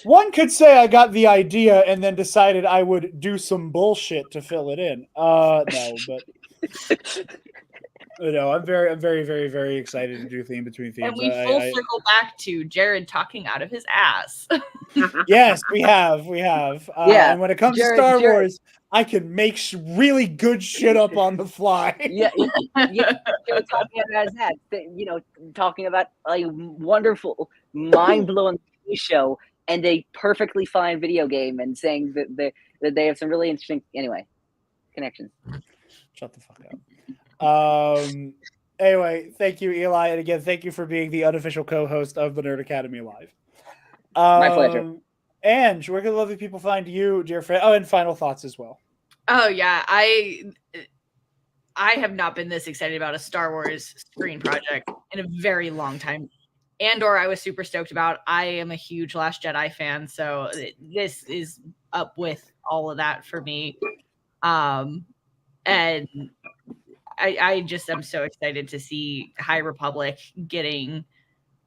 One could say I got the idea and then decided I would do some bullshit to fill it in. I'm very, very, very excited to do Theme Between Themes. And we circle back to Jarod talking out of his ass. Yes, we have. And when it comes to Star Wars, I can make really good shit up on the fly. Talking about a wonderful, mind-blowing show and a perfectly fine video game, and saying that they have some really interesting connections. Shut the fuck Anyway, thank you, Eli, and again, thank you for being the unofficial co-host of the Nerd Academy Live. My pleasure. And where can lovely people find you, dear friend? Oh, and final thoughts as well. Oh yeah, I have not been this excited about a Star Wars screen project in a very long time. Andor, I was super stoked about. I am a huge Last Jedi fan, so this is up with all of that for me. And I just am so excited to see High Republic getting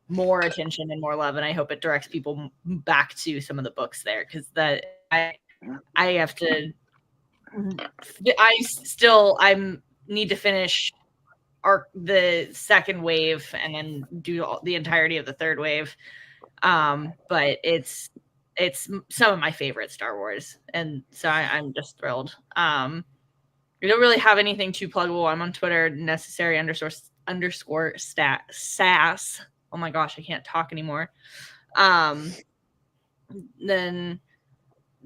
more attention and more love, and I hope it directs people back to some of the books there, because I have to. I need to finish the second wave and then do the entirety of the third wave. But it's some of my favorite Star Wars, and so I'm just thrilled. We don't really have anything too pluggable. I'm on Twitter, necessary_sass. Oh my gosh, I can't talk anymore. Then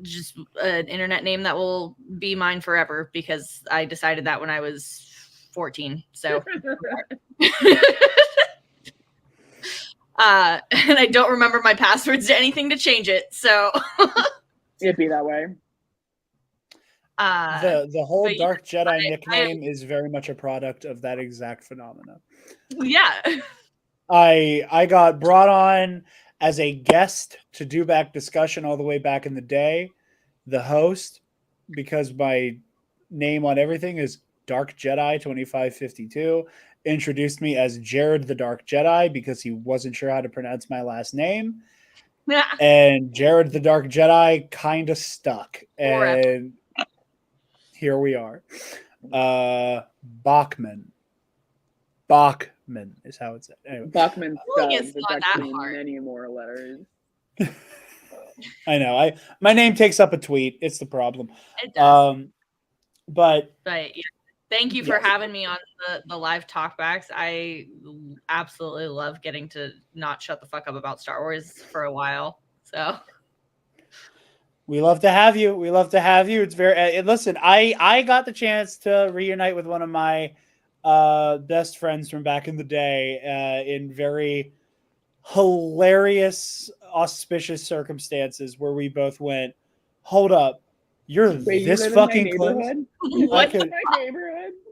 just an internet name that will be mine forever, because I decided that when I was 14. So and I don't remember my passwords to anything to change it. So it'd be that way. The whole Dark Jedi nickname is very much a product of that exact phenomena. Yeah. I got brought on as a guest to do back discussion all the way back in the day. The host, because my name on everything is Dark Jedi 2552, introduced me as Jarod the Dark Jedi because he wasn't sure how to pronounce my last name. And Jarod the Dark Jedi kind of stuck. And here we are. Bachman is how it's said. Anyway. Bachman spelled actually many more letters. I know. My name takes up a tweet. It's the problem. It does. But yeah. Thank you for having me on the live talkbacks. I absolutely love getting to not shut the fuck up about Star Wars for a while. So we love to have you. It's very listen. I got the chance to reunite with one of my best friends from back in the day in very hilarious, auspicious circumstances where we both went, hold up, you're this fucking close. What?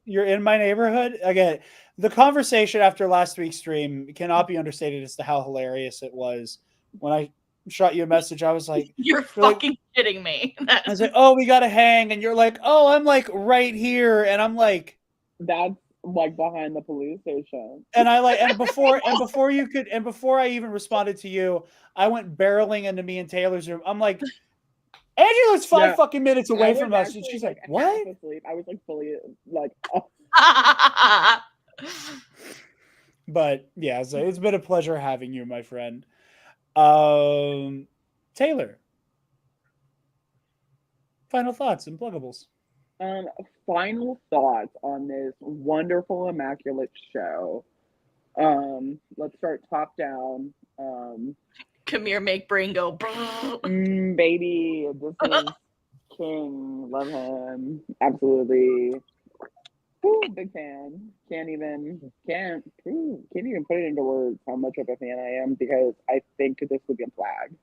You're in my neighborhood? Again, the conversation after last week's stream cannot be understated as to how hilarious it was. When I shot you a message, I was like, you're fucking kidding me. I was like, oh, we gotta hang, and you're like, oh, I'm like right here, and I'm like, that's like behind the police station. And I like, and before I even responded to you, I went barreling into me and Taylor's room. I'm like, Angela's 5 fucking minutes away from us, and she's like, what? I was like fully like, oh. But yeah, so it's been a pleasure having you, my friend. Taylor, final thoughts and pluggables. Final thoughts on this wonderful, immaculate show. Let's start top down. Come here, make brain go. Baby, this is King. Love him. Absolutely. Ooh, big fan. Can't even put it into words how much of a fan I am, because I think this would be a flag.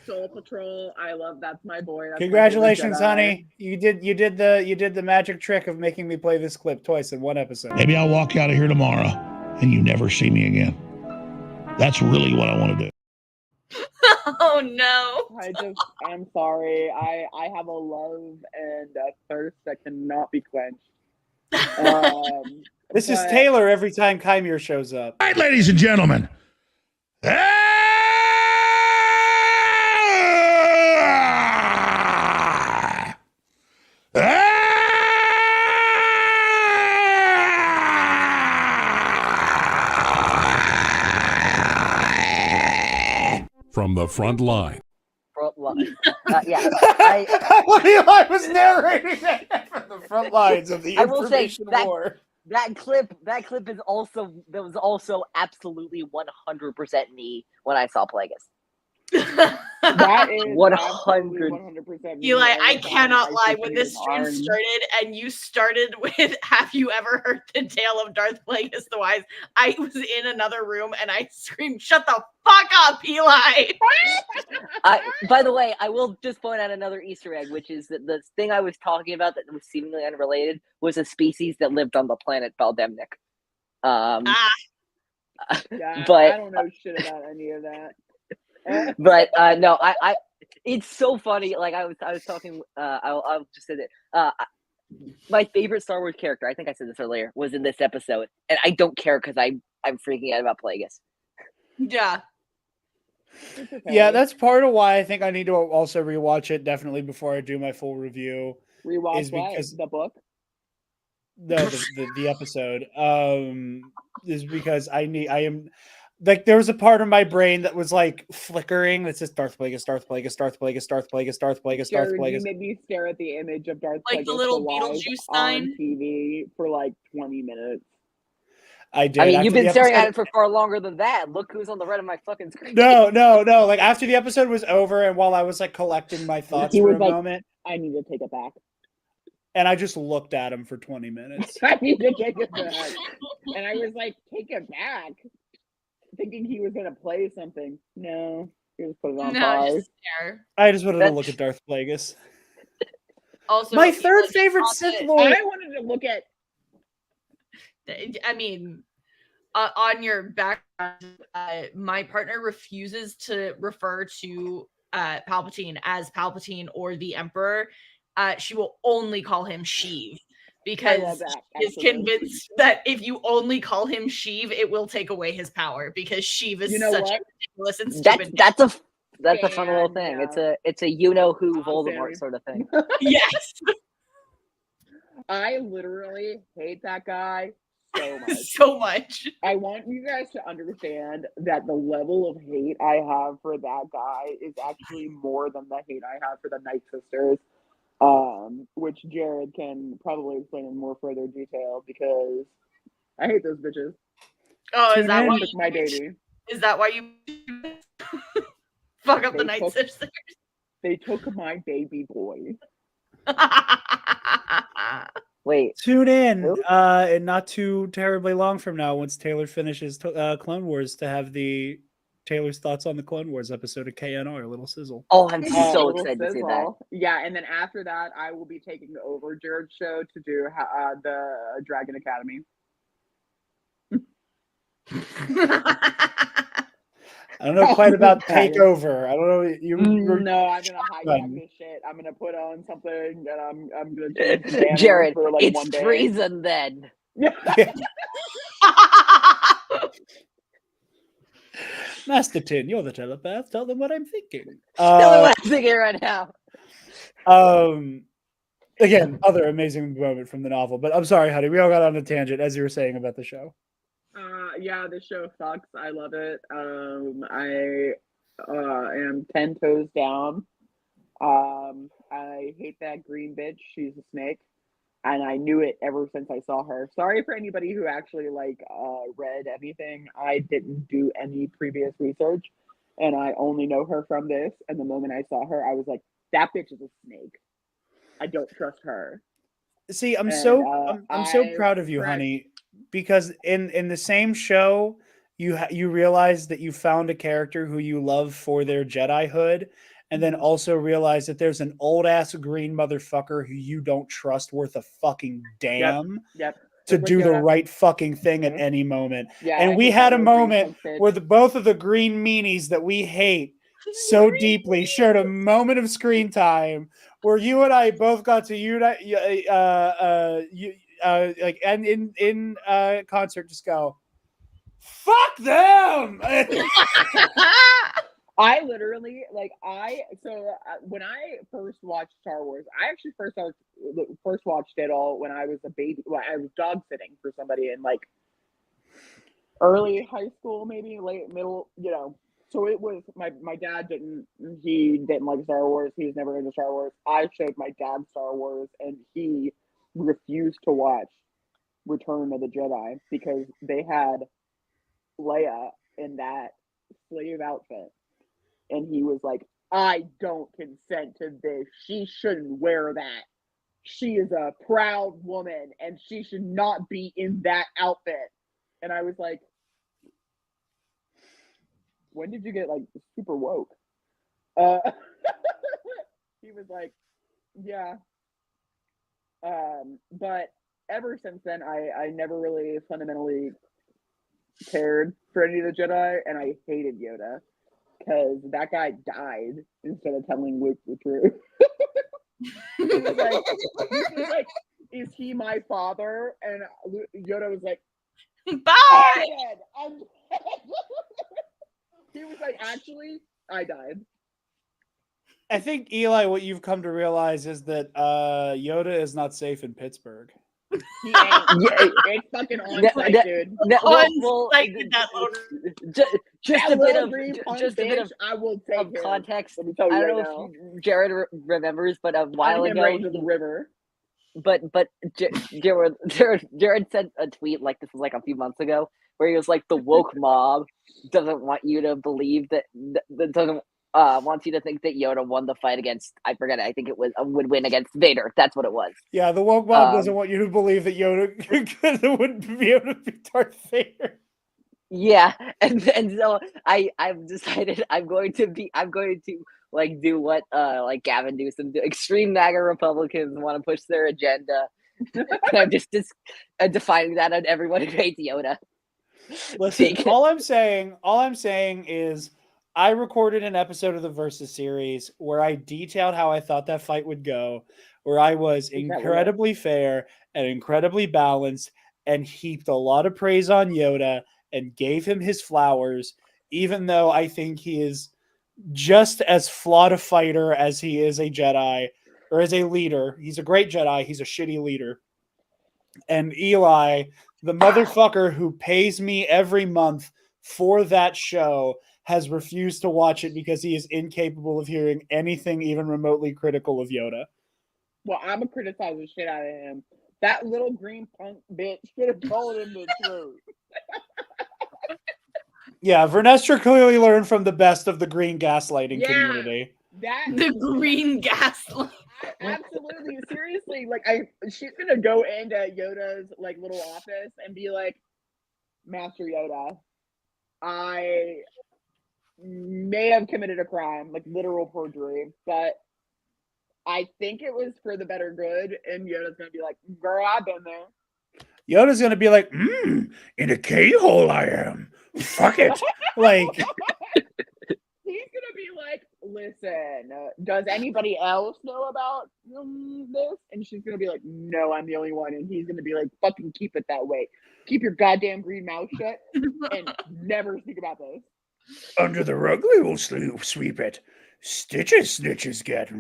Soul Patrol, I love. That's my boy. That's congratulations, honey. You did the magic trick of making me play this clip twice in one episode. Maybe I'll walk out of here tomorrow and you never see me again. That's really what I want to do. Oh no. I'm sorry. I have a love and a thirst that cannot be quenched. This is Taylor every time Chimere shows up. All right, ladies and gentlemen. From the front line. Yeah. I was narrating that from the front lines of the information war. That clip is also absolutely 100% me when I saw Plagueis. That is 100. 100%. Eli, I cannot lie. When this this stream started and you started with "Have you ever heard the tale of Darth Plagueis the Wise?" I was in another room and I screamed, "Shut the fuck up, Eli!" By the way, I will just point out another Easter egg, which is that the thing I was talking about that was seemingly unrelated was a species that lived on the planet Baldemnik. Yeah, but I don't know shit about any of that. But no, I it's so funny. Like I was talking. I'll just say that my favorite Star Wars character, I think I said this earlier, was in this episode, and I don't care because I'm freaking out about Plagueis. Yeah. Yeah, that's part of why I think I need to also rewatch it definitely before I do my full review. Rewatch is because the book? The episode. Is because I am like there was a part of my brain that was like flickering that says Darth Plagueis, Darth Plagueis, Darth Plagueis, Darth Plagueis, Darth Plagueis, Darth Jarod, Plagueis. you made me stare at the image of Darth like Plagueis the little the Wise Beetlejuice on sign TV for like 20 minutes. I did. I mean, After you've the been staring episode- at it for far longer than that. Look who's on the right of my fucking screen. No. Like after the episode was over, and while I was like collecting my thoughts He for was a like, moment, I need to take it back. and I just looked at him for 20 minutes. I need to take it back. And I was like, take it back. Thinking he was going to play something. No, he just put it on pause. just stare. I just wanted to look at Darth Plagueis. Also, My third favorite Sith Lord. I wanted to look at. I mean, on your background, my partner refuses to refer to Palpatine as Palpatine or the Emperor. She will only call him Sheev because she is convinced that if you only call him Sheev, it will take away his power because Sheev is such a ridiculous and stupid. That's a fun little thing. Yeah. It's a you know who Voldemort sort of thing. Yes. I literally hate that guy so much. So much. I want you guys to understand that the level of hate I have for that guy is actually more than the hate I have for the Night Sisters, which Jarod can probably explain in more further detail because I hate those bitches. Oh, is that why took my baby? Is that why you fuck up the Night Sisters? They took my baby boy. Wait. Tune in and not too terribly long from now once Taylor finishes Clone Wars to have Taylor's thoughts on the Clone Wars episode of KNR, Little Sizzle. Oh, I'm so excited to see that. Yeah, and then after that, I will be taking over Jarod's show to do the Dragon Academy. I don't know quite about takeover. I don't know. No, I'm gonna hijack this shit. I'm gonna put on something, and I'm gonna change Jarod, for like it's one day. treason then. Master Tin, you're the telepath. Tell them what I'm thinking. Tell them what I'm thinking right now. Again, other amazing moment from the novel. But I'm sorry, honey. We all got on a tangent as you were saying about the show. Yeah, the show sucks. I love it. I am 10 toes down. I hate that green bitch. She's a snake, and I knew it ever since I saw her. Sorry for anybody who actually read anything. I didn't do any previous research, and I only know her from this. And the moment I saw her, I was like, "That bitch is a snake. I don't trust her." See, I'm so proud of you, honey, because in the same show, you realize that you found a character who you love for their Jedi-hood, and then also realize that there's an old ass green motherfucker who you don't trust worth a fucking damn to do the right fucking thing at any moment. Yeah, and we had a moment where both of the green meanies that we hate so deeply shared a moment of screen time where you and I both got to unite, and in concert, just go, "Fuck them!" I literally when I first watched Star Wars, I actually first watched it all when I was a baby. Well, I was dog sitting for somebody in like early high school, maybe late middle, So it was my dad didn't like Star Wars. He was never into Star Wars. I showed my dad Star Wars, and he refused to watch Return of the Jedi because they had Leia in that slave outfit. and he was like, I don't consent to this. She shouldn't wear that. She is a proud woman and she should not be in that outfit. And I was like, when did you get like super woke? He was like, yeah. But ever since then, I never really fundamentally cared for any of the Jedi, and I hated Yoda because that guy died instead of telling Luke the truth. He was like, is he my father? And Yoda was like, bye. I'm dead. He was like, actually, I died. I think, Eli, what you've come to realize is that Yoda is not safe in Pittsburgh. He ain't. Yeah, it's fucking on site, dude. Just a bit of I will take context. Let me tell you I don't right know now. if Jarod remembers, but a while ago, to the river. But Jarod sent a tweet like this was like a few months ago where he was like, the woke mob doesn't want you to believe that doesn't wants you to think that Yoda won the fight against, I forget, I think it was would win against Vader. That's what it was. Yeah, the woke mob doesn't want you to believe that Yoda would be able to beat Darth Vader. Yeah, and so I've decided I'm going to like do what like Gavin Newsom do. Extreme MAGA Republicans want to push their agenda. And I'm just defining that on everyone who hates Yoda. Listen, all I'm saying is I recorded an episode of the Versus series where I detailed how I thought that fight would go, where I was incredibly fair and incredibly balanced and heaped a lot of praise on Yoda and gave him his flowers, even though I think he is just as flawed a fighter as he is a Jedi or as a leader. He's a great Jedi. He's a shitty leader. And Eli, the motherfucker who pays me every month for that show, has refused to watch it because he is incapable of hearing anything even remotely critical of Yoda. Well, I'm gonna criticize the shit out of him. That little green punk bitch should have told him the truth. Yeah, Vernestra clearly learned from the best of the green gaslighting community. The green gaslight. Absolutely, seriously. Like, she's gonna go into Yoda's like little office and be like, Master Yoda, I may have committed a crime, like literal perjury, but I think it was for the better good. And Yoda's gonna be like, girl, I've been there. Yoda's gonna be like, in a K-hole I am. Fuck it. Like, he's gonna be like, listen, does anybody else know about this? And she's gonna be like, no, I'm the only one. And he's gonna be like, fucking keep it that way. Keep your goddamn green mouth shut and never speak about this. Under the rug we will sweep it. Stitches snitches get.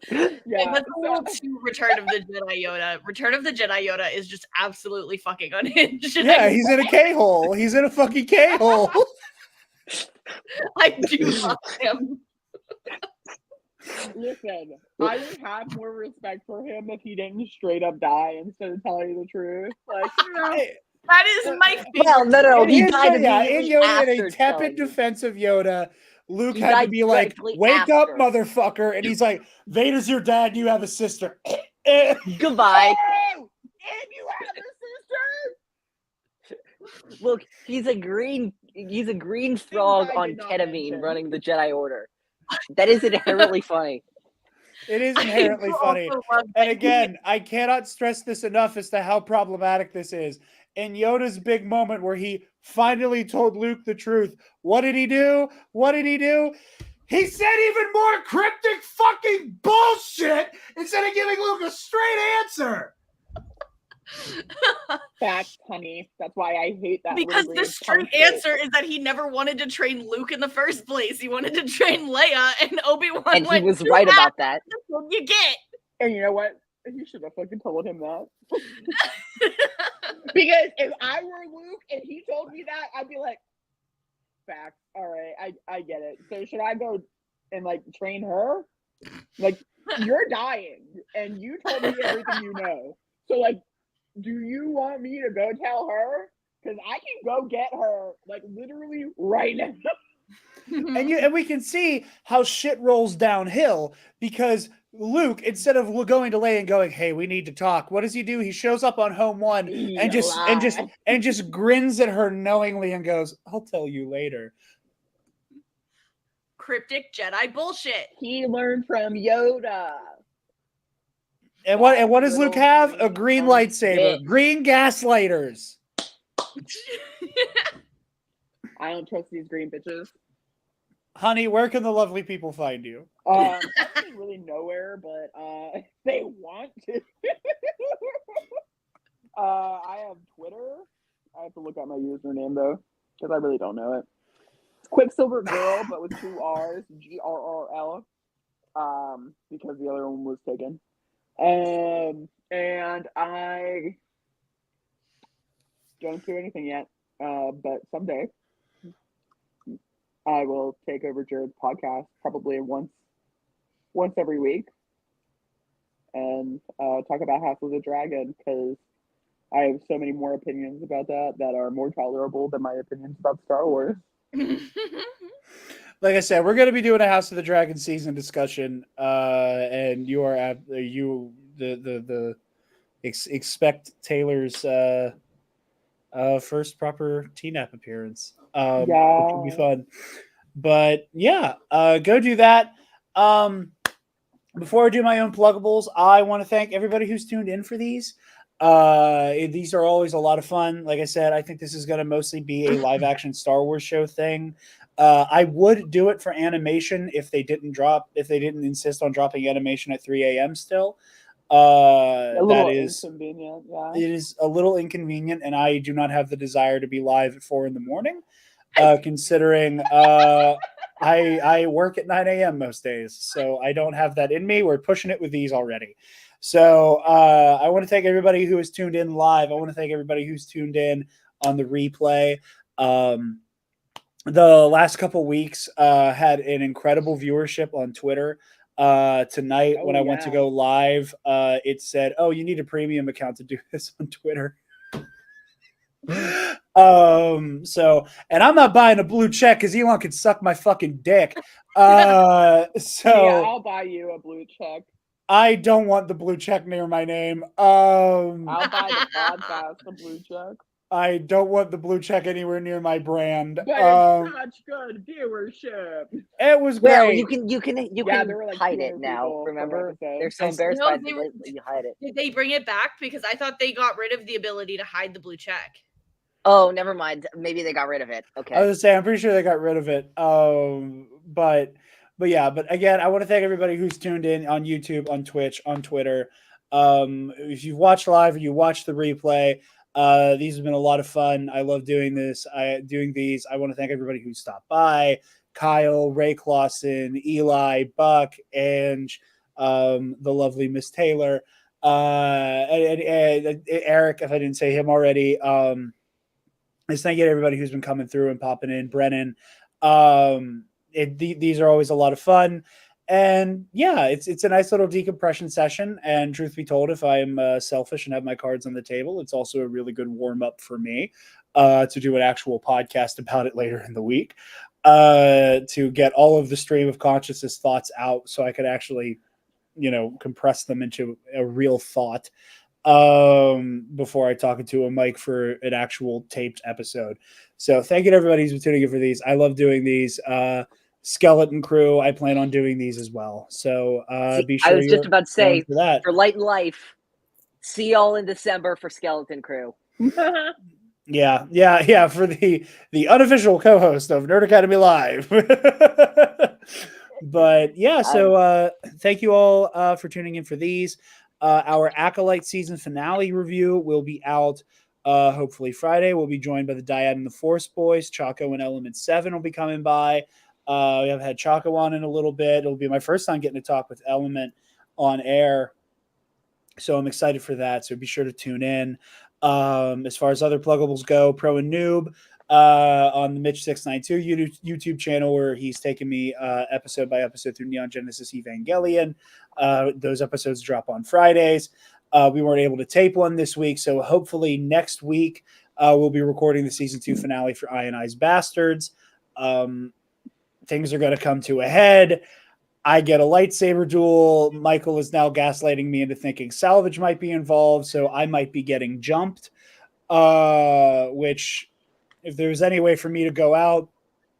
Yeah, that's a little too Return of the Jedi Yoda. Return of the Jedi Yoda is just absolutely fucking unhinged. Yeah, he's in a K-hole. He's in a fucking K-hole. I do love him. Listen, I would have more respect for him if he didn't straight up die instead of telling you the truth. Like, you know, that is my favorite. Well, no, he died in a tepid defense of Yoda. Luke had to be like, wake up, motherfucker. And he's like, Vader's your dad, and you have a sister. Goodbye. Oh, and you have a sister? Look, he's a green frog on ketamine running the Jedi Order. That is inherently funny. It is inherently funny. And again, I cannot stress this enough as to how problematic this is. In Yoda's big moment where he finally told Luke the truth, what did he do? What did he do? He said even more cryptic fucking bullshit instead of giving Luke a straight answer. Facts, honey. That's why I hate that. Because the straight answer is that he never wanted to train Luke in the first place. He wanted to train Leia, and Obi-Wan and he was right about that. That's what you get. And you know what? You should have fucking told him that. Because if I were Luke and he told me that, I'd be like, facts. All right, I get it. So should I go and like train her? Like, you're dying and you told me everything you know. So like, do you want me to go tell her? because I can go get her like literally right now. And we can see how shit rolls downhill because Luke, instead of going to Leia and going, "Hey, we need to talk," what does he do? He shows up on home one and just grins at her knowingly and goes, "I'll tell you later." Cryptic Jedi bullshit. He learned from Yoda. And what does Luke have? A green lightsaber. Green gaslighters. I don't trust these green bitches. Honey, where can the lovely people find you? Actually really nowhere, but if they want to. I have Twitter. I have to look at my username though, because I really don't know it. Quicksilver Girl, but with 2 R's, GRRL. Because the other one was taken. And I don't do anything yet. But someday I will take over Jared's podcast probably once every week and talk about House of the Dragon because I have so many more opinions about that are more tolerable than my opinions about Star Wars. Like I said, we're going to be doing a House of the Dragon season discussion, and you are at expect Taylor's first proper TNAP appearance, which will be fun. But yeah, go do that. Before I do my own pluggables, I want to thank everybody who's tuned in for these. These are always a lot of fun. Like I said, I think this is going to mostly be a live action Star Wars show thing. I would do it for animation if they didn't insist on dropping animation at 3 a.m. still. That is inconvenient. Yeah. It is a little inconvenient, and I do not have the desire to be live at 4 a.m. Considering I work at 9 a.m. most days, so I don't have that in me. We're pushing it with these already. So I want to thank everybody who has tuned in live. I want to thank everybody who's tuned in on the replay. The last couple weeks had an incredible viewership on Twitter. Tonight, when I went to go live, it said, "Oh, you need a premium account to do this on Twitter." So, and I'm not buying a blue check because Elon could suck my fucking dick. Yeah, I'll buy you a blue check. I don't want the blue check near my name. I'll buy the podcast the blue check. I don't want the blue check anywhere near my brand. But it's such good viewership. It was well, great. you can like hide it now. Remember, they're so embarrassed by it, you hide it. Did they bring it back? Because I thought they got rid of the ability to hide the blue check. Oh, never mind. Maybe they got rid of it. Okay. I was gonna say, I'm pretty sure they got rid of it. But again, I want to thank everybody who's tuned in on YouTube, on Twitch, on Twitter. If you've watched live or you watched the replay, these have been a lot of fun. I love doing this. I want to thank everybody who stopped by. Kyle, Ray Clausen, Eli, Buck, Ange, the lovely Miss Taylor, and Eric, if I didn't say him already. Just thank you to everybody who's been coming through and popping in. Brennan. These are always a lot of fun. And yeah, it's a nice little decompression session. And truth be told, if I'm selfish and have my cards on the table, it's also a really good warm up for me to do an actual podcast about it later in the week, to get all of the stream of consciousness thoughts out so I could actually, compress them into a real thought before I talk into a mic for an actual taped episode. So thank you to everybody who's been tuning in for these. I love doing these. Skeleton Crew, I plan on doing these as well. So be sure. I was just about to say for that. For Light and Life, see y'all in December for Skeleton Crew. Yeah. For the unofficial co-host of Nerd Academy Live. But yeah, so thank you all for tuning in for these. Our Acolyte season finale review will be out hopefully Friday. We'll be joined by the Dyad and the Force Boys. Chaco and Element 7 will be coming by. We haven't had Chaco on in a little bit. It'll be my first time getting to talk with Element on air. So I'm excited for that. So be sure to tune in. As far as other pluggables go, Pro and Noob on the Mitch692 YouTube channel, where he's taking me episode by episode through Neon Genesis Evangelion. Those episodes drop on Fridays. We weren't able to tape one this week, so hopefully next week we'll be recording the season 2 finale for Ionized Bastards. Things are going to come to a head. I get a lightsaber duel. Michael is now gaslighting me into thinking salvage might be involved, so I might be getting jumped. Which, if there's any way for me to go out,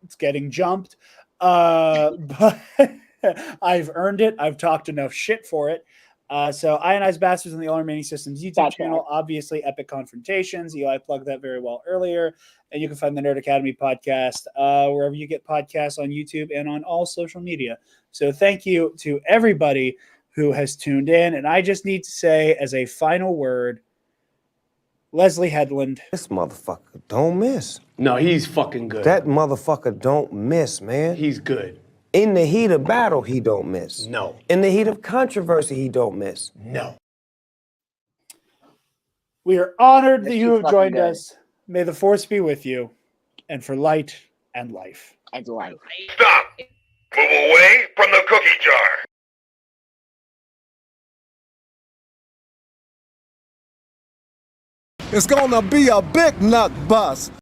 it's getting jumped. But I've earned it. I've talked enough shit for it. So Ionized Bastards on the All Remaining Systems YouTube channel. Obviously, Epic Confrontations. Eli plugged that very well earlier. And you can find the Nerd Academy podcast wherever you get podcasts, on YouTube and on all social media. So thank you to everybody who has tuned in. And I just need to say, as a final word, Leslie Headland. This motherfucker don't miss. No, he's fucking good. That motherfucker don't miss, man. He's good. In the heat of battle, he don't miss. No. In the heat of controversy, he don't miss. No. We are honored that you have joined us. May the force be with you, and for light and life. And life. Stop! Move away from the cookie jar! It's gonna be a big nut bust.